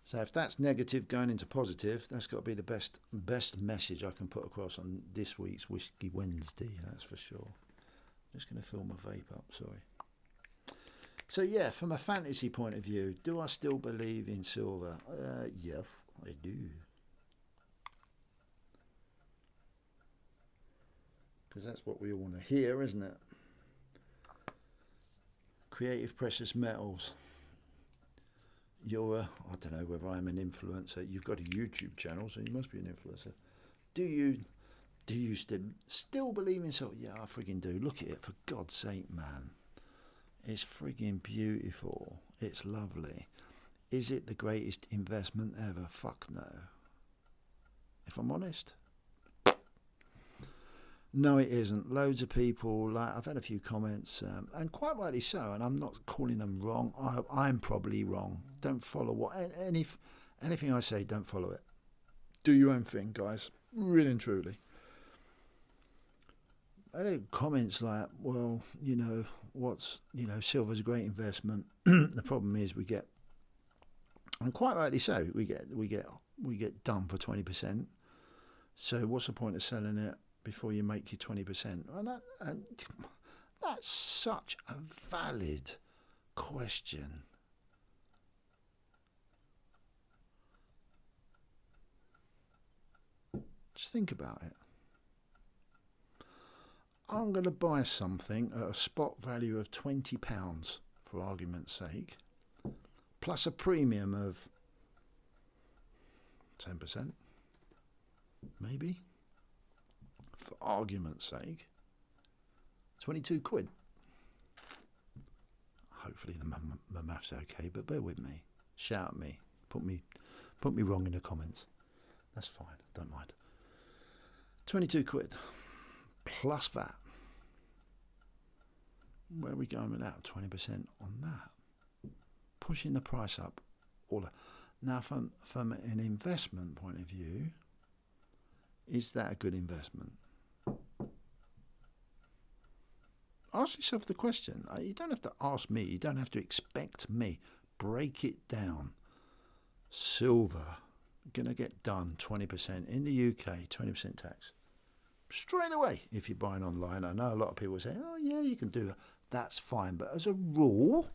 So if that's negative going into positive, that's got to be the best message I can put across on this week's Whiskey Wednesday, that's for sure. Just going to fill my vape up, sorry. So yeah, from a fantasy point of view, do I still believe in silver? Yes, I do. Because that's what we all want to hear, isn't it? Creative precious metals. You're I don't know whether I'm an influencer. You've got a YouTube channel, so you must be an influencer. Do you still believe in silver? Yeah, I friggin' do. Look at it, for God's sake, man. It's friggin' beautiful. It's lovely. Is it the greatest investment ever? Fuck no. If I'm honest. No, it isn't. Loads of people, like I've had a few comments, and quite rightly so, and I'm not calling them wrong. I'm probably wrong. Don't follow anything I say, don't follow it. Do your own thing, guys. Really and truly. I had comments like, well, you know, silver's a great investment. The problem is we get, and quite rightly so, we get done for 20%. So what's the point of selling it before you make your 20%? And that's such a valid question. Just think about it. I'm going to buy something at a spot value of £20, for argument's sake, plus a premium of 10%, maybe, for argument's sake, 22 quid. Hopefully the math's okay, but bear with me. Shout at me. Put me wrong in the comments. That's fine. Don't mind. £22 plus VAT. Where are we going with that? 20% on that. Pushing the price up. Now, from an investment point of view, is that a good investment? Ask yourself the question. You don't have to ask me. You don't have to expect me. Break it down. Silver, going to get done 20% in the UK, 20% tax. Straight away, if you're buying online. I know a lot of people say, oh yeah, you can do that. That's fine. But as a rule,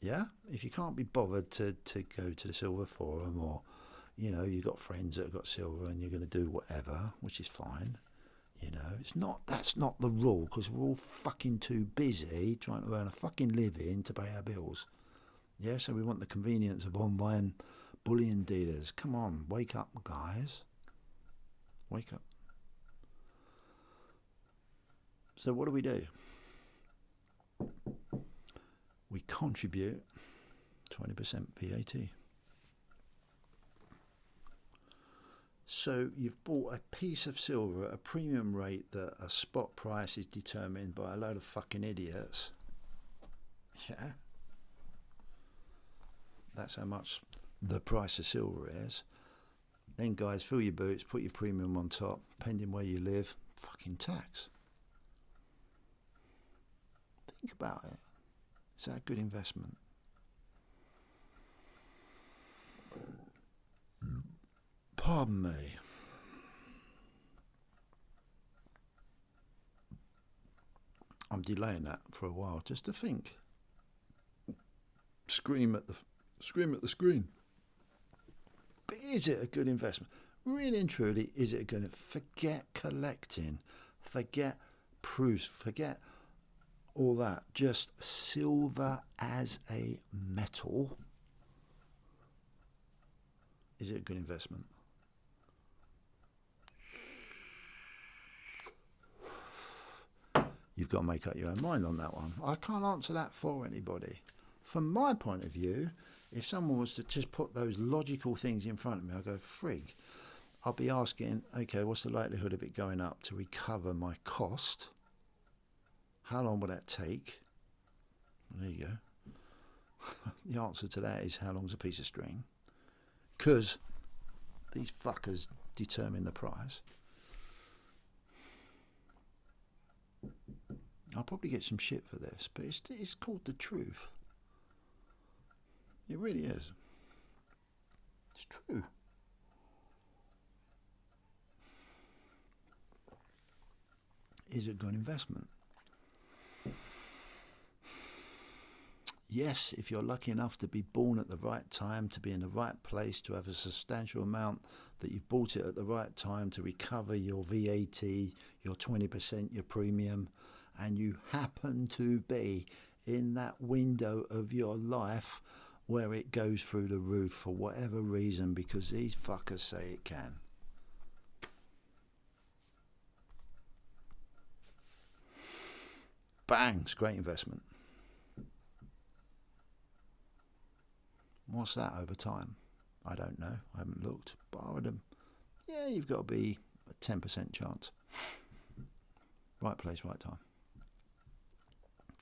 yeah, if you can't be bothered to go to the silver forum, or, you know, you've got friends that have got silver and you're going to do whatever, which is fine. You know, that's not the rule, because we're all fucking too busy trying to earn a fucking living to pay our bills. Yeah, so we want the convenience of online bullion dealers. Come on, wake up, guys. Wake up. So what do? We contribute 20% VAT. So you've bought a piece of silver at a premium rate that a spot price is determined by a load of fucking idiots. Yeah. That's how much the price of silver is. Then, guys, fill your boots, put your premium on top, depending where you live, fucking tax. Think about it. Is that a good investment? Pardon me. I'm delaying that for a while just to think. Scream at the screen. But is it a good investment? Really and truly, is it a good? Forget collecting, forget proofs, forget all that. Just silver as a metal. Is it a good investment? You've got to make up your own mind on that one. I can't answer that for anybody. From my point of view, if someone was to just put those logical things in front of me, I'd go, frig. I'll be asking, okay, what's the likelihood of it going up to recover my cost? How long will that take? Well, there you go. The answer to that is, how long's a piece of string? Because these fuckers determine the price. I'll probably get some shit for this, but it's called the truth. It really is. It's true. Is it a good investment? Yes, if you're lucky enough to be born at the right time, to be in the right place, to have a substantial amount that you've bought it at the right time to recover your VAT, your 20%, your premium, and you happen to be in that window of your life where it goes through the roof for whatever reason, because these fuckers say it can. Bang, it's a great investment. What's that over time? I don't know. I haven't looked. But I would have, yeah, you've got to be a 10% chance. Right place, right time.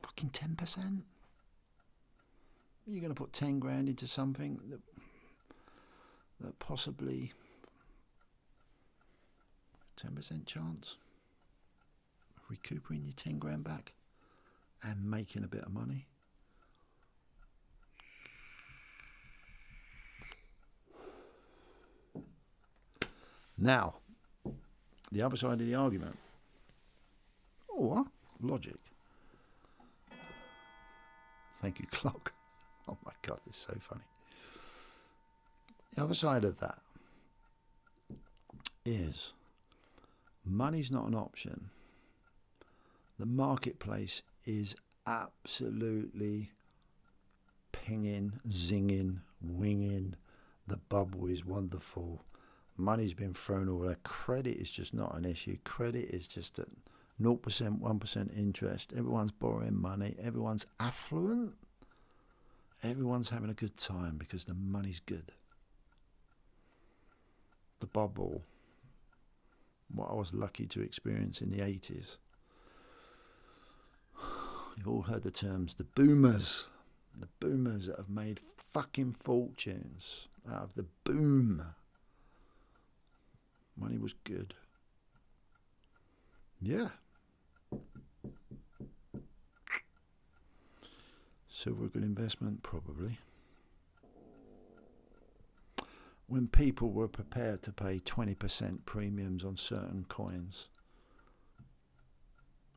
Fucking 10%? You're going to put 10 grand into something that possibly 10% chance of recuperating your 10 grand back and making a bit of money. Now, the other side of the argument, or logic. Thank you, clock. Oh my God, this is so funny. The other side of that is money's not an option. The marketplace is absolutely pinging, zinging, winging. The bubble is wonderful. Money's been thrown all there. Credit is just not an issue. Credit is just at 0%, 1% interest. Everyone's borrowing money. Everyone's affluent. Everyone's having a good time because the money's good. The bubble what I was lucky to experience in the 80s. You've all heard the terms, the boomers that have made fucking fortunes out of the boom. Money was good. Yeah. Silver a good investment? Probably. When people were prepared to pay 20% premiums on certain coins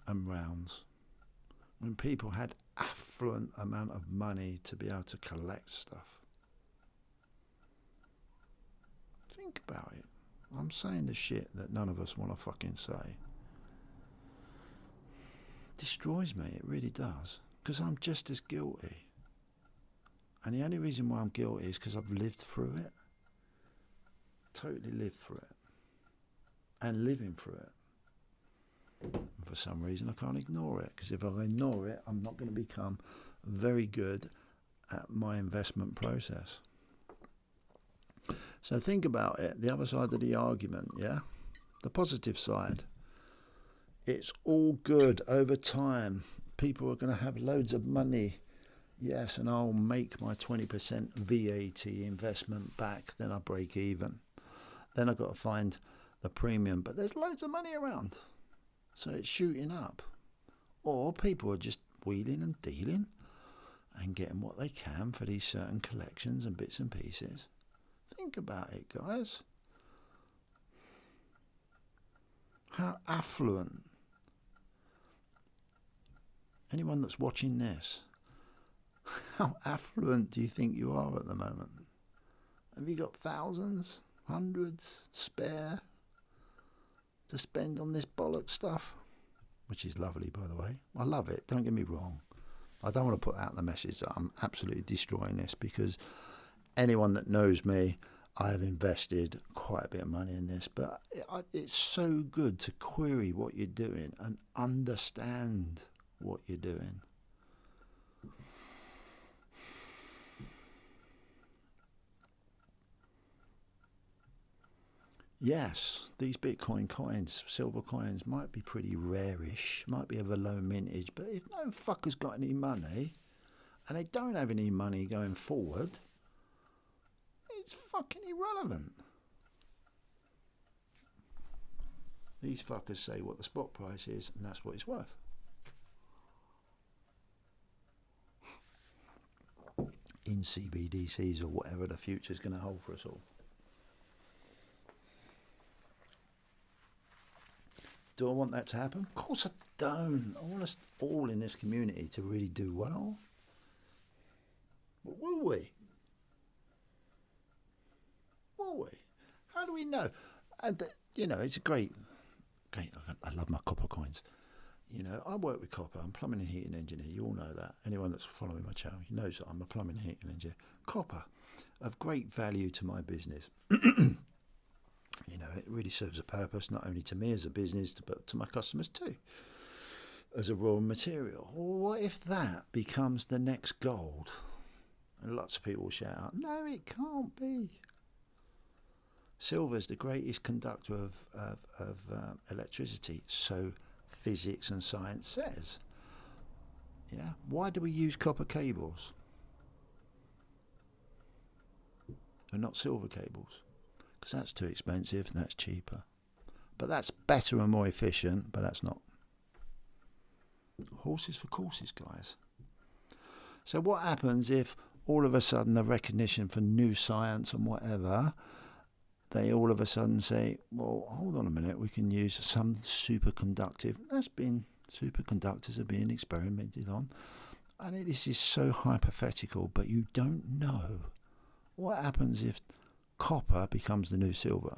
and rounds, when people had affluent amount of money to be able to collect stuff. Think about it. I'm saying the shit that none of us want to fucking say. Destroys me, it really does. Because I'm just as guilty. And the only reason why I'm guilty is because I've lived through it. Totally lived through it. And living through it. And for some reason I can't ignore it. Because if I ignore it, I'm not going to become very good at my investment process. So think about it, the other side of the argument, yeah? The positive side. It's all good over time. People are going to have loads of money. Yes, and I'll make my 20% VAT investment back, then I break even. Then I've got to find the premium, but there's loads of money around. So it's shooting up. Or people are just wheeling and dealing and getting what they can for these certain collections and bits and pieces. Think about it, guys. How affluent. Anyone that's watching this, how affluent do you think you are at the moment? Have you got thousands, hundreds, spare to spend on this bollock stuff? Which is lovely, by the way. I love it, don't get me wrong. I don't want to put out the message that I'm absolutely destroying this, because anyone that knows me, I have invested quite a bit of money in this, but it's so good to query what you're doing and understand what you're doing. Yes, these Bitcoin coins, silver coins, might be pretty rarish, might be of a low mintage, but if no fucker's got any money, and they don't have any money going forward, it's fucking irrelevant. These fuckers say what the spot price is, and that's what it's worth. In CBDCs or whatever the future's going to hold for us all. Do I want that to happen? Of course I don't. I want us all in this community to really do well. But will we? Will we? How do we know? And it's a great. I love my copper coins. I work with copper. I'm a plumbing and heating engineer. You all know that. Anyone that's following my channel knows that I'm a plumbing and heating engineer. Copper, of great value to my business. It really serves a purpose, not only to me as a business, but to my customers too, as a raw material. Well, what if that becomes the next gold? And lots of people will shout out, no, it can't be. Silver is the greatest conductor of electricity, so physics and science says. Yeah. Why do we use copper cables? They're not silver cables. Because that's too expensive and that's cheaper. But that's better and more efficient, but that's not. Horses for courses, guys. So what happens if all of a sudden the recognition for new science and whatever, they all of a sudden say, well, hold on a minute, we can use some superconductive. Superconductors are being experimented on. And this is so hypothetical, but you don't know. What happens if copper becomes the new silver?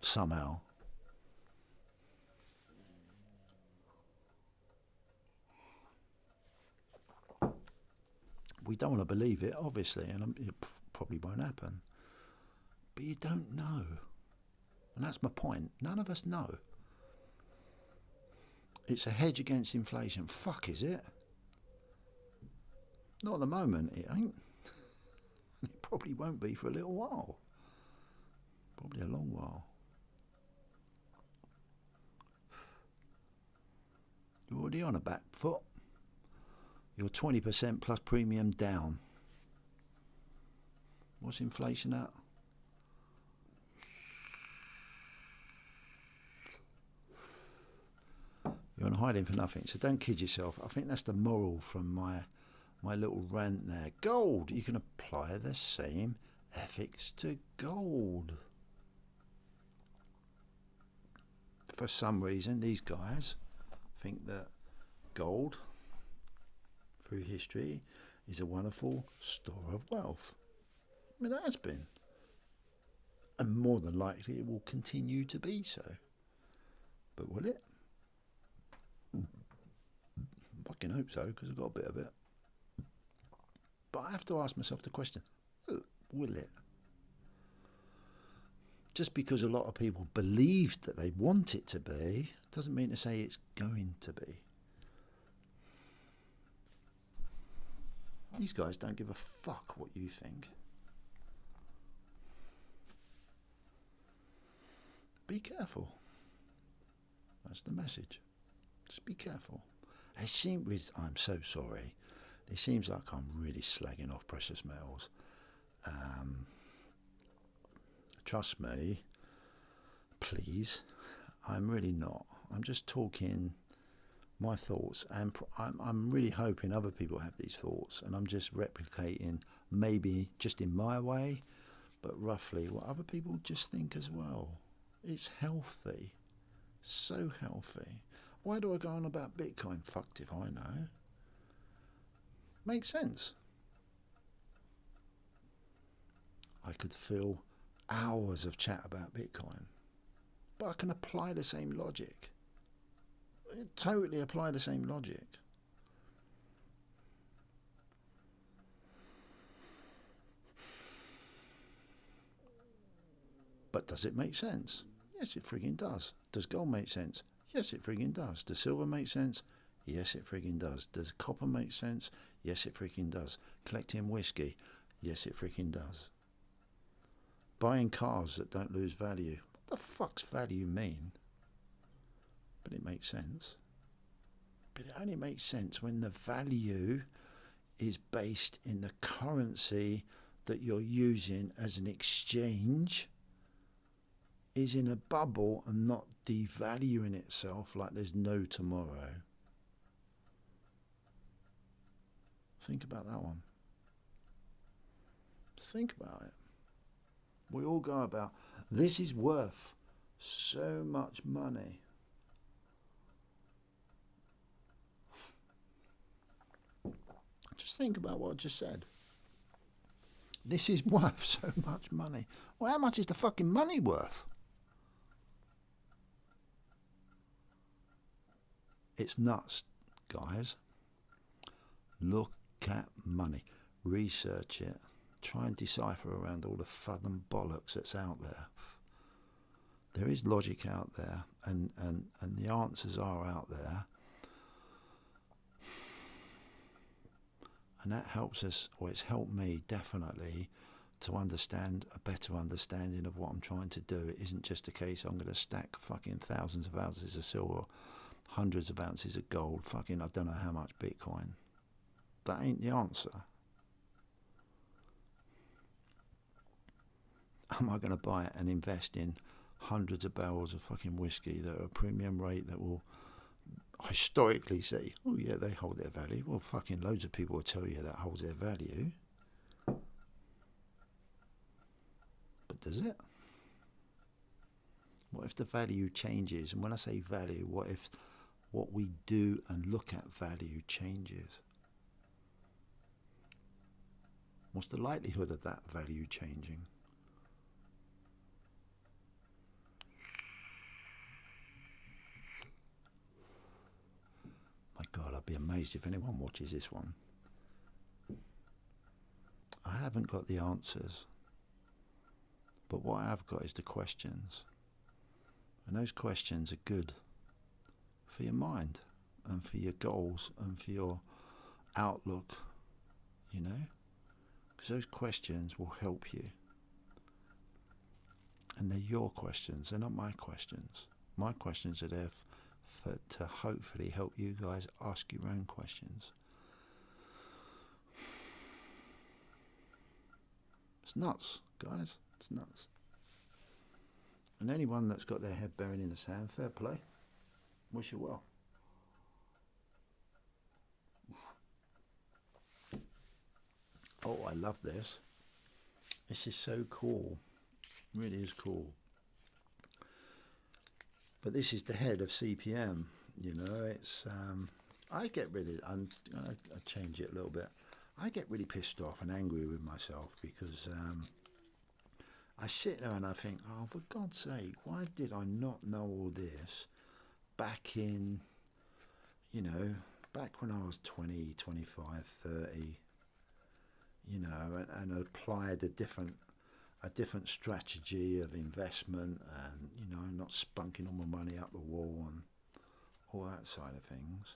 Somehow. We don't want to believe it, obviously, and it probably won't happen. But you don't know. And that's my point. None of us know. It's a hedge against inflation. Fuck, is it? Not at the moment, it ain't. It probably won't be for a little while. Probably a long while. You're already on a back foot. You're 20% plus premium down. What's inflation at? You're on hiding for nothing, so don't kid yourself. I think that's the moral from my little rant there. Gold, you can apply the same ethics to gold. For some reason, these guys think that gold, through history, is a wonderful store of wealth. I mean, it has been. And more than likely, it will continue to be so. But will it? I fucking hope so, because I've got a bit of it. But I have to ask myself the question, will it? Just because a lot of people believe that they want it to be, doesn't mean to say it's going to be. These guys don't give a fuck what you think. Be careful. That's the message. Just be careful. I'm so sorry. It seems like I'm really slagging off precious metals. Trust me, please. I'm really not. I'm just talking my thoughts, and I'm really hoping other people have these thoughts, and I'm just replicating, maybe just in my way, but roughly what other people just think as well. It's healthy. So healthy. Why do I go on about Bitcoin? Fucked if I know. Makes sense. I could fill hours of chat about Bitcoin, but I can apply the same logic. Totally apply the same logic. But does it make sense? Yes, it frigging does. Does gold make sense? Yes, it frigging does. Does silver make sense? Yes, it frigging does. Does copper make sense? Yes, it freaking does. Collecting whiskey? Yes, it freaking does. Buying cars that don't lose value? What the fuck's value mean? But it makes sense. But it only makes sense when the value is based in the currency that you're using as an exchange is in a bubble and not devaluing itself like there's no tomorrow. Think about that one. Think about it. We all go about, this is worth so much money. Just think about what I just said. This is worth so much money. Well, how much is the fucking money worth? It's nuts, guys. Look at money. Research it. Try and decipher around all the fun and bollocks that's out there. There is logic out there, and the answers are out there. And that helps us, or it's helped me definitely, to understand a better understanding of what I'm trying to do. It isn't just a case I'm going to stack fucking thousands of ounces of silver, hundreds of ounces of gold, fucking I don't know how much Bitcoin. That ain't the answer. Am I going to buy it and invest in hundreds of barrels of fucking whiskey that are a premium rate that will historically say, oh yeah, they hold their value? Well, fucking loads of people will tell you that holds their value. But does it? What if the value changes? And when I say value, what if what we do and look at value changes? What's the likelihood of that value changing? My God, I'd be amazed if anyone watches this one. I haven't got the answers, but what I have got is the questions. And those questions are good for your mind and for your goals and for your outlook, you know? Because those questions will help you. And they're your questions, they're not my questions. My questions are there effort to hopefully help you guys ask your own questions. It's nuts, guys. It's nuts. And anyone that's got their head buried in the sand, fair play. Wish you well. Oh, I love this. This is so cool. It really is cool. But this is the head of CPM. You know, it's I get really, I change it a little bit. I get really pissed off and angry with myself because I sit there and I think, oh, for God's sake, why did I not know all this back in, you know, back when I was 20, 25, 30, you know, and applied a different strategy of investment and, you know, not spunking all my money up the wall and all that side of things.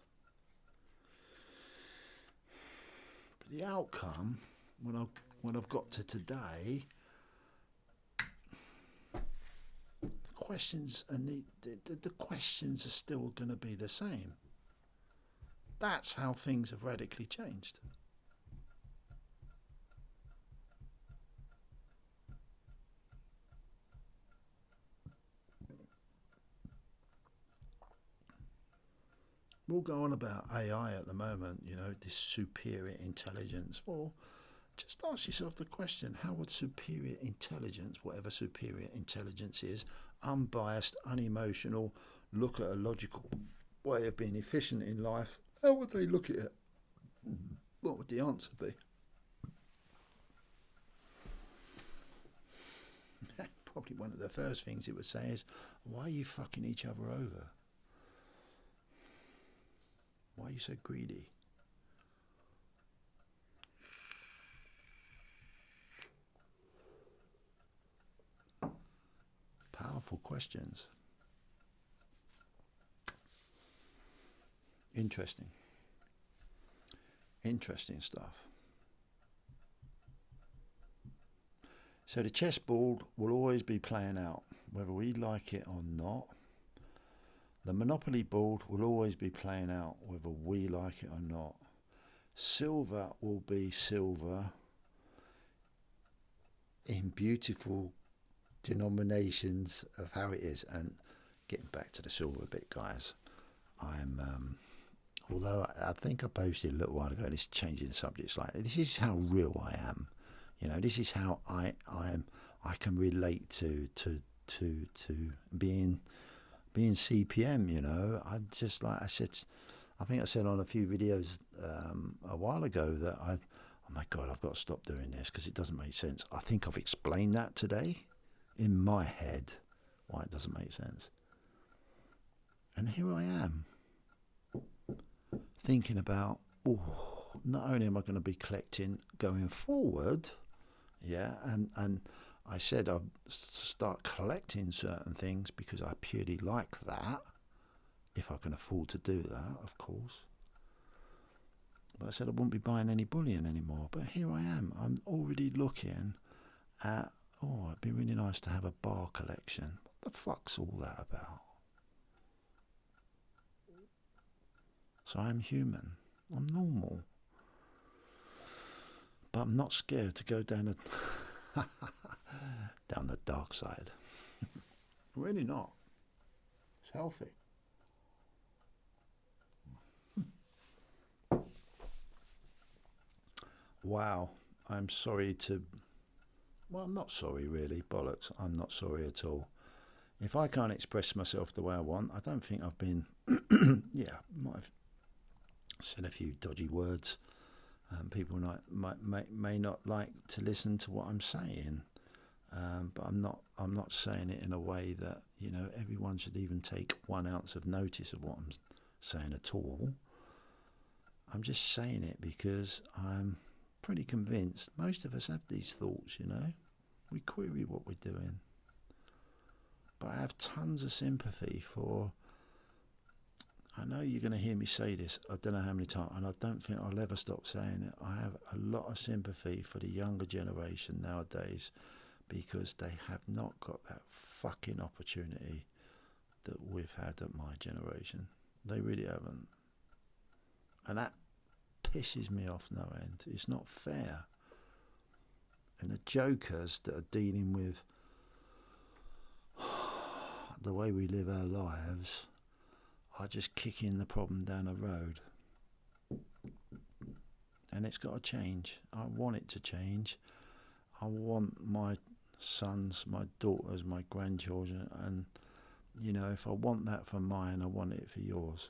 But the outcome, when I've got to today, the questions and the questions are still going to be the same. That's how things have radically changed. We'll go on about AI at the moment, you know, this superior intelligence. Well, just ask yourself the question, how would superior intelligence, whatever superior intelligence is, unbiased, unemotional, look at a logical way of being efficient in life, how would they look at it? What would the answer be? Probably one of the first things it would say is, why are you fucking each other over? Why are you so greedy? Powerful questions. Interesting. Interesting stuff. So the chessboard will always be playing out, whether we like it or not. The Monopoly board will always be playing out, whether we like it or not. Silver will be silver in beautiful denominations of how it is. And getting back to the silver bit, guys, I'm although I think I posted a little while ago, this changing the subject slightly. This is how real I am. You know, this is how I can relate to being CPM. You know, I just, like I said, I think I said on a few videos a while ago that oh my God, I've got to stop doing this because it doesn't make sense. I think I've explained that today in my head why it doesn't make sense. And here I am thinking about, oh, not only am I going to be collecting going forward, yeah, and I said I'd start collecting certain things because I purely like that, if I can afford to do that, of course. But I said I wouldn't be buying any bullion anymore. But here I am. I'm already looking at, oh, it'd be really nice to have a bar collection. What the fuck's all that about? So I'm human. I'm normal. But I'm not scared to go down the dark side. Really not. It's healthy. Wow. I'm sorry to... Well, I'm not sorry really. Bollocks. I'm not sorry at all. If I can't express myself the way I want, I don't think I've been... yeah, might have said a few dodgy words. People may not like to listen to what I'm saying, but I'm not saying it in a way that, you know, everyone should even take 1 ounce of notice of what I'm saying at all. I'm just saying it because I'm pretty convinced most of us have these thoughts, you know. We query what we're doing. But I have tons of sympathy for... I know you're going to hear me say this, I don't know how many times, and I don't think I'll ever stop saying it. I have a lot of sympathy for the younger generation nowadays because they have not got that fucking opportunity that we've had at my generation. They really haven't. And that pisses me off no end. It's not fair. And the jokers that are dealing with the way we live our lives are just kicking the problem down the road. And it's got to change. I want it to change. I want my sons, my daughters, my grandchildren, and if I want that for mine, I want it for yours.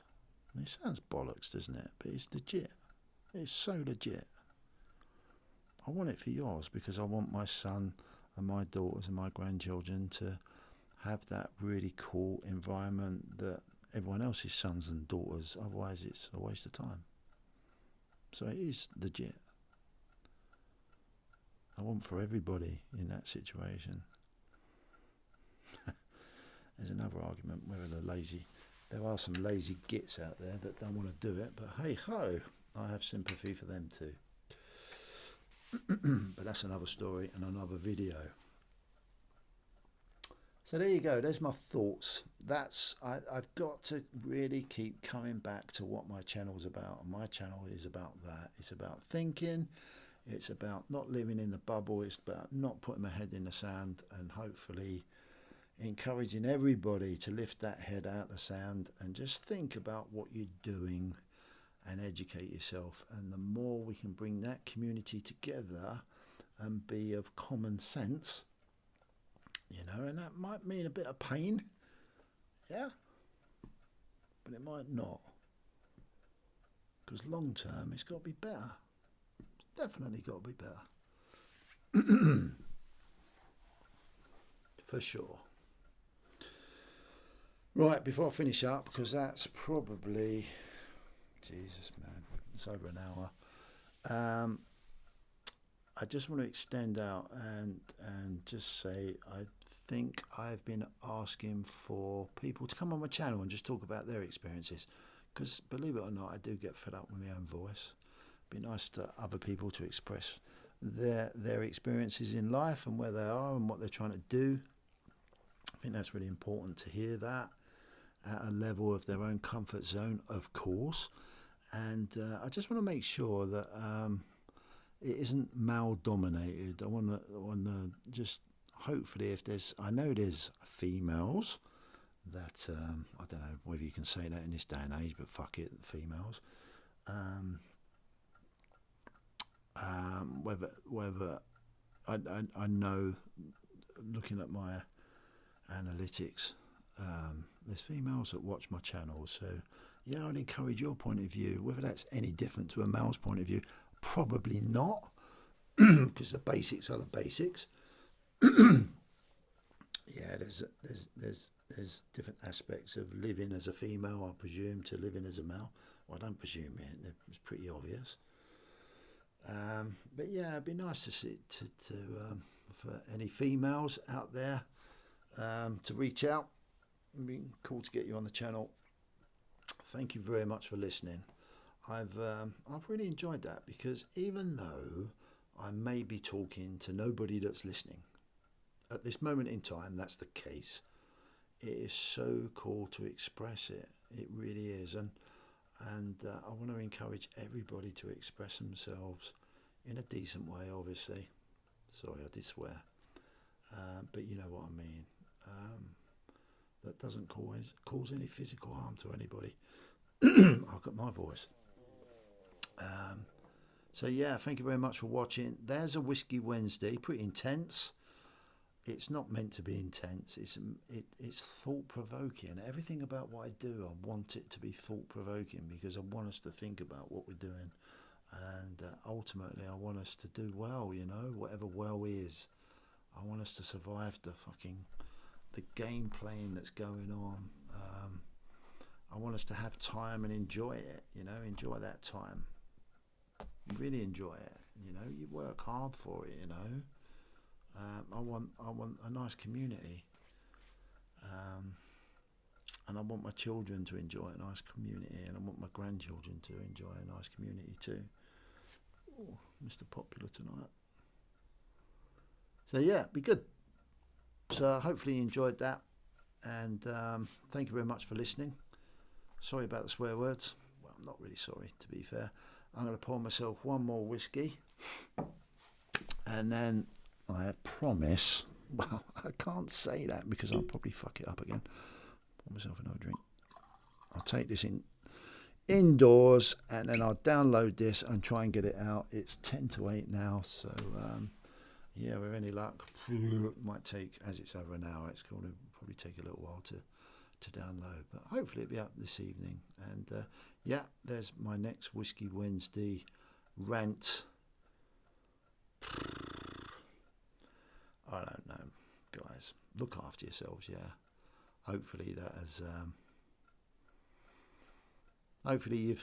And it sounds bollocks, doesn't it? But it's legit. It's so legit. I want it for yours because I want my son and my daughters and my grandchildren to have that really cool environment that everyone else's sons and daughters. Otherwise, it's a waste of time. So it is legit. I want for everybody in that situation. There's another argument whether they're lazy. There are some lazy gits out there that don't want to do it, but hey ho, I have sympathy for them too. But that's another story and another video. So there you go, there's my thoughts. I've got to really keep coming back to what my channel's about. And my channel is about that. It's about thinking, it's about not living in the bubble, it's about not putting my head in the sand, and hopefully encouraging everybody to lift that head out the sand and just think about what you're doing and educate yourself. And the more we can bring that community together and be of common sense, and that might mean a bit of pain, yeah, but it might not, because long term it's got to be better. It's definitely got to be better. For sure. Right, before I finish up, because that's probably, Jesus man, it's over an hour. I just want to extend out and just say I think I've been asking for people to come on my channel and just talk about their experiences, because believe it or not, I do get fed up with my own voice. It'd be nice to other people to express their experiences in life and where they are and what they're trying to do. I think that's really important to hear that at a level of their own comfort zone, of course. And I just want to make sure that it isn't male dominated. I want to just hopefully, if I know there's females that I don't know whether you can say that in this day and age, but fuck it, females. Whether I know, looking at my analytics, there's females that watch my channel, so yeah, I'd encourage your point of view. Whether that's any different to a male's point of view, probably not, because the basics are the basics. Yeah, there's different aspects of living as a female, I presume, to living as a male. Well, I don't presume it; it's pretty obvious. But yeah, it'd be nice to see for any females out there to reach out. It'd be cool to get you on the channel. Thank you very much for listening. I've really enjoyed that, because even though I may be talking to nobody that's listening at this moment in time, that's the case. It is so cool to express it. It really is, and I want to encourage everybody to express themselves in a decent way. Obviously, sorry, I did swear, but you know what I mean. That doesn't cause any physical harm to anybody. I've got my voice. So yeah, thank you very much for watching. There's a Whiskey Wednesday, pretty intense. It's not meant to be intense. It's thought-provoking. Everything about what I do, I want it to be thought-provoking, because I want us to think about what we're doing, and ultimately I want us to do well. Whatever well is, I want us to survive the game playing that's going on. I want us to have time and enjoy it. Enjoy that time. Really enjoy it. You work hard for it. I want a nice community, and I want my children to enjoy a nice community, and I want my grandchildren to enjoy a nice community too. Ooh, Mr. Popular tonight. So yeah, be good. So hopefully you enjoyed that, and thank you very much for listening. Sorry about the swear words. Well, I'm not really sorry, to be fair. I'm going to pour myself one more whiskey. And then I promise, well, I can't say that because I'll probably fuck it up again. Pour myself another drink. I'll take this indoors and then I'll download this and try and get it out. It's 10 to 8 now, so yeah, with any luck, it might take, as it's over an hour, it's going to probably take a little while to download, but hopefully it'll be up this evening. And yeah, there's my next Whiskey Wednesday rant. I don't know, guys. Look after yourselves. Yeah. Hopefully that has. Hopefully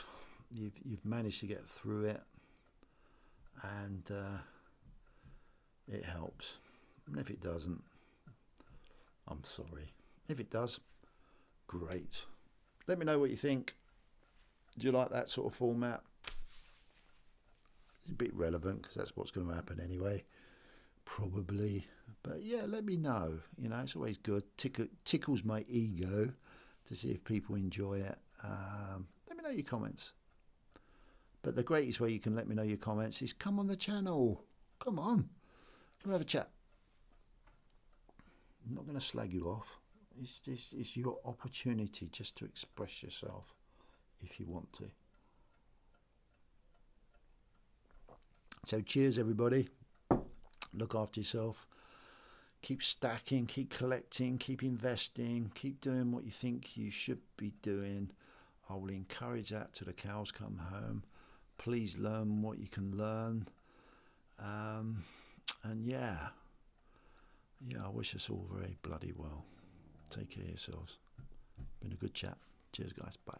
you've managed to get through it, and it helps. And if it doesn't, I'm sorry. If it does, great. Let me know what you think. Do you like that sort of format? It's a bit relevant because that's what's going to happen anyway, probably. But yeah, let me know. You know, it's always good. Tickles my ego to see if people enjoy it. Let me know your comments. But the greatest way you can let me know your comments is come on the channel. Come on. Come have a chat. I'm not going to slag you off. It's your opportunity just to express yourself if you want to. So cheers, everybody. Look after yourself. Keep stacking, keep collecting, keep investing, keep doing what you think you should be doing. I will encourage that till the cows come home. Please learn what you can learn. And yeah, I wish us all very bloody well. Take care of yourselves. Been a good chat. Cheers, guys. Bye.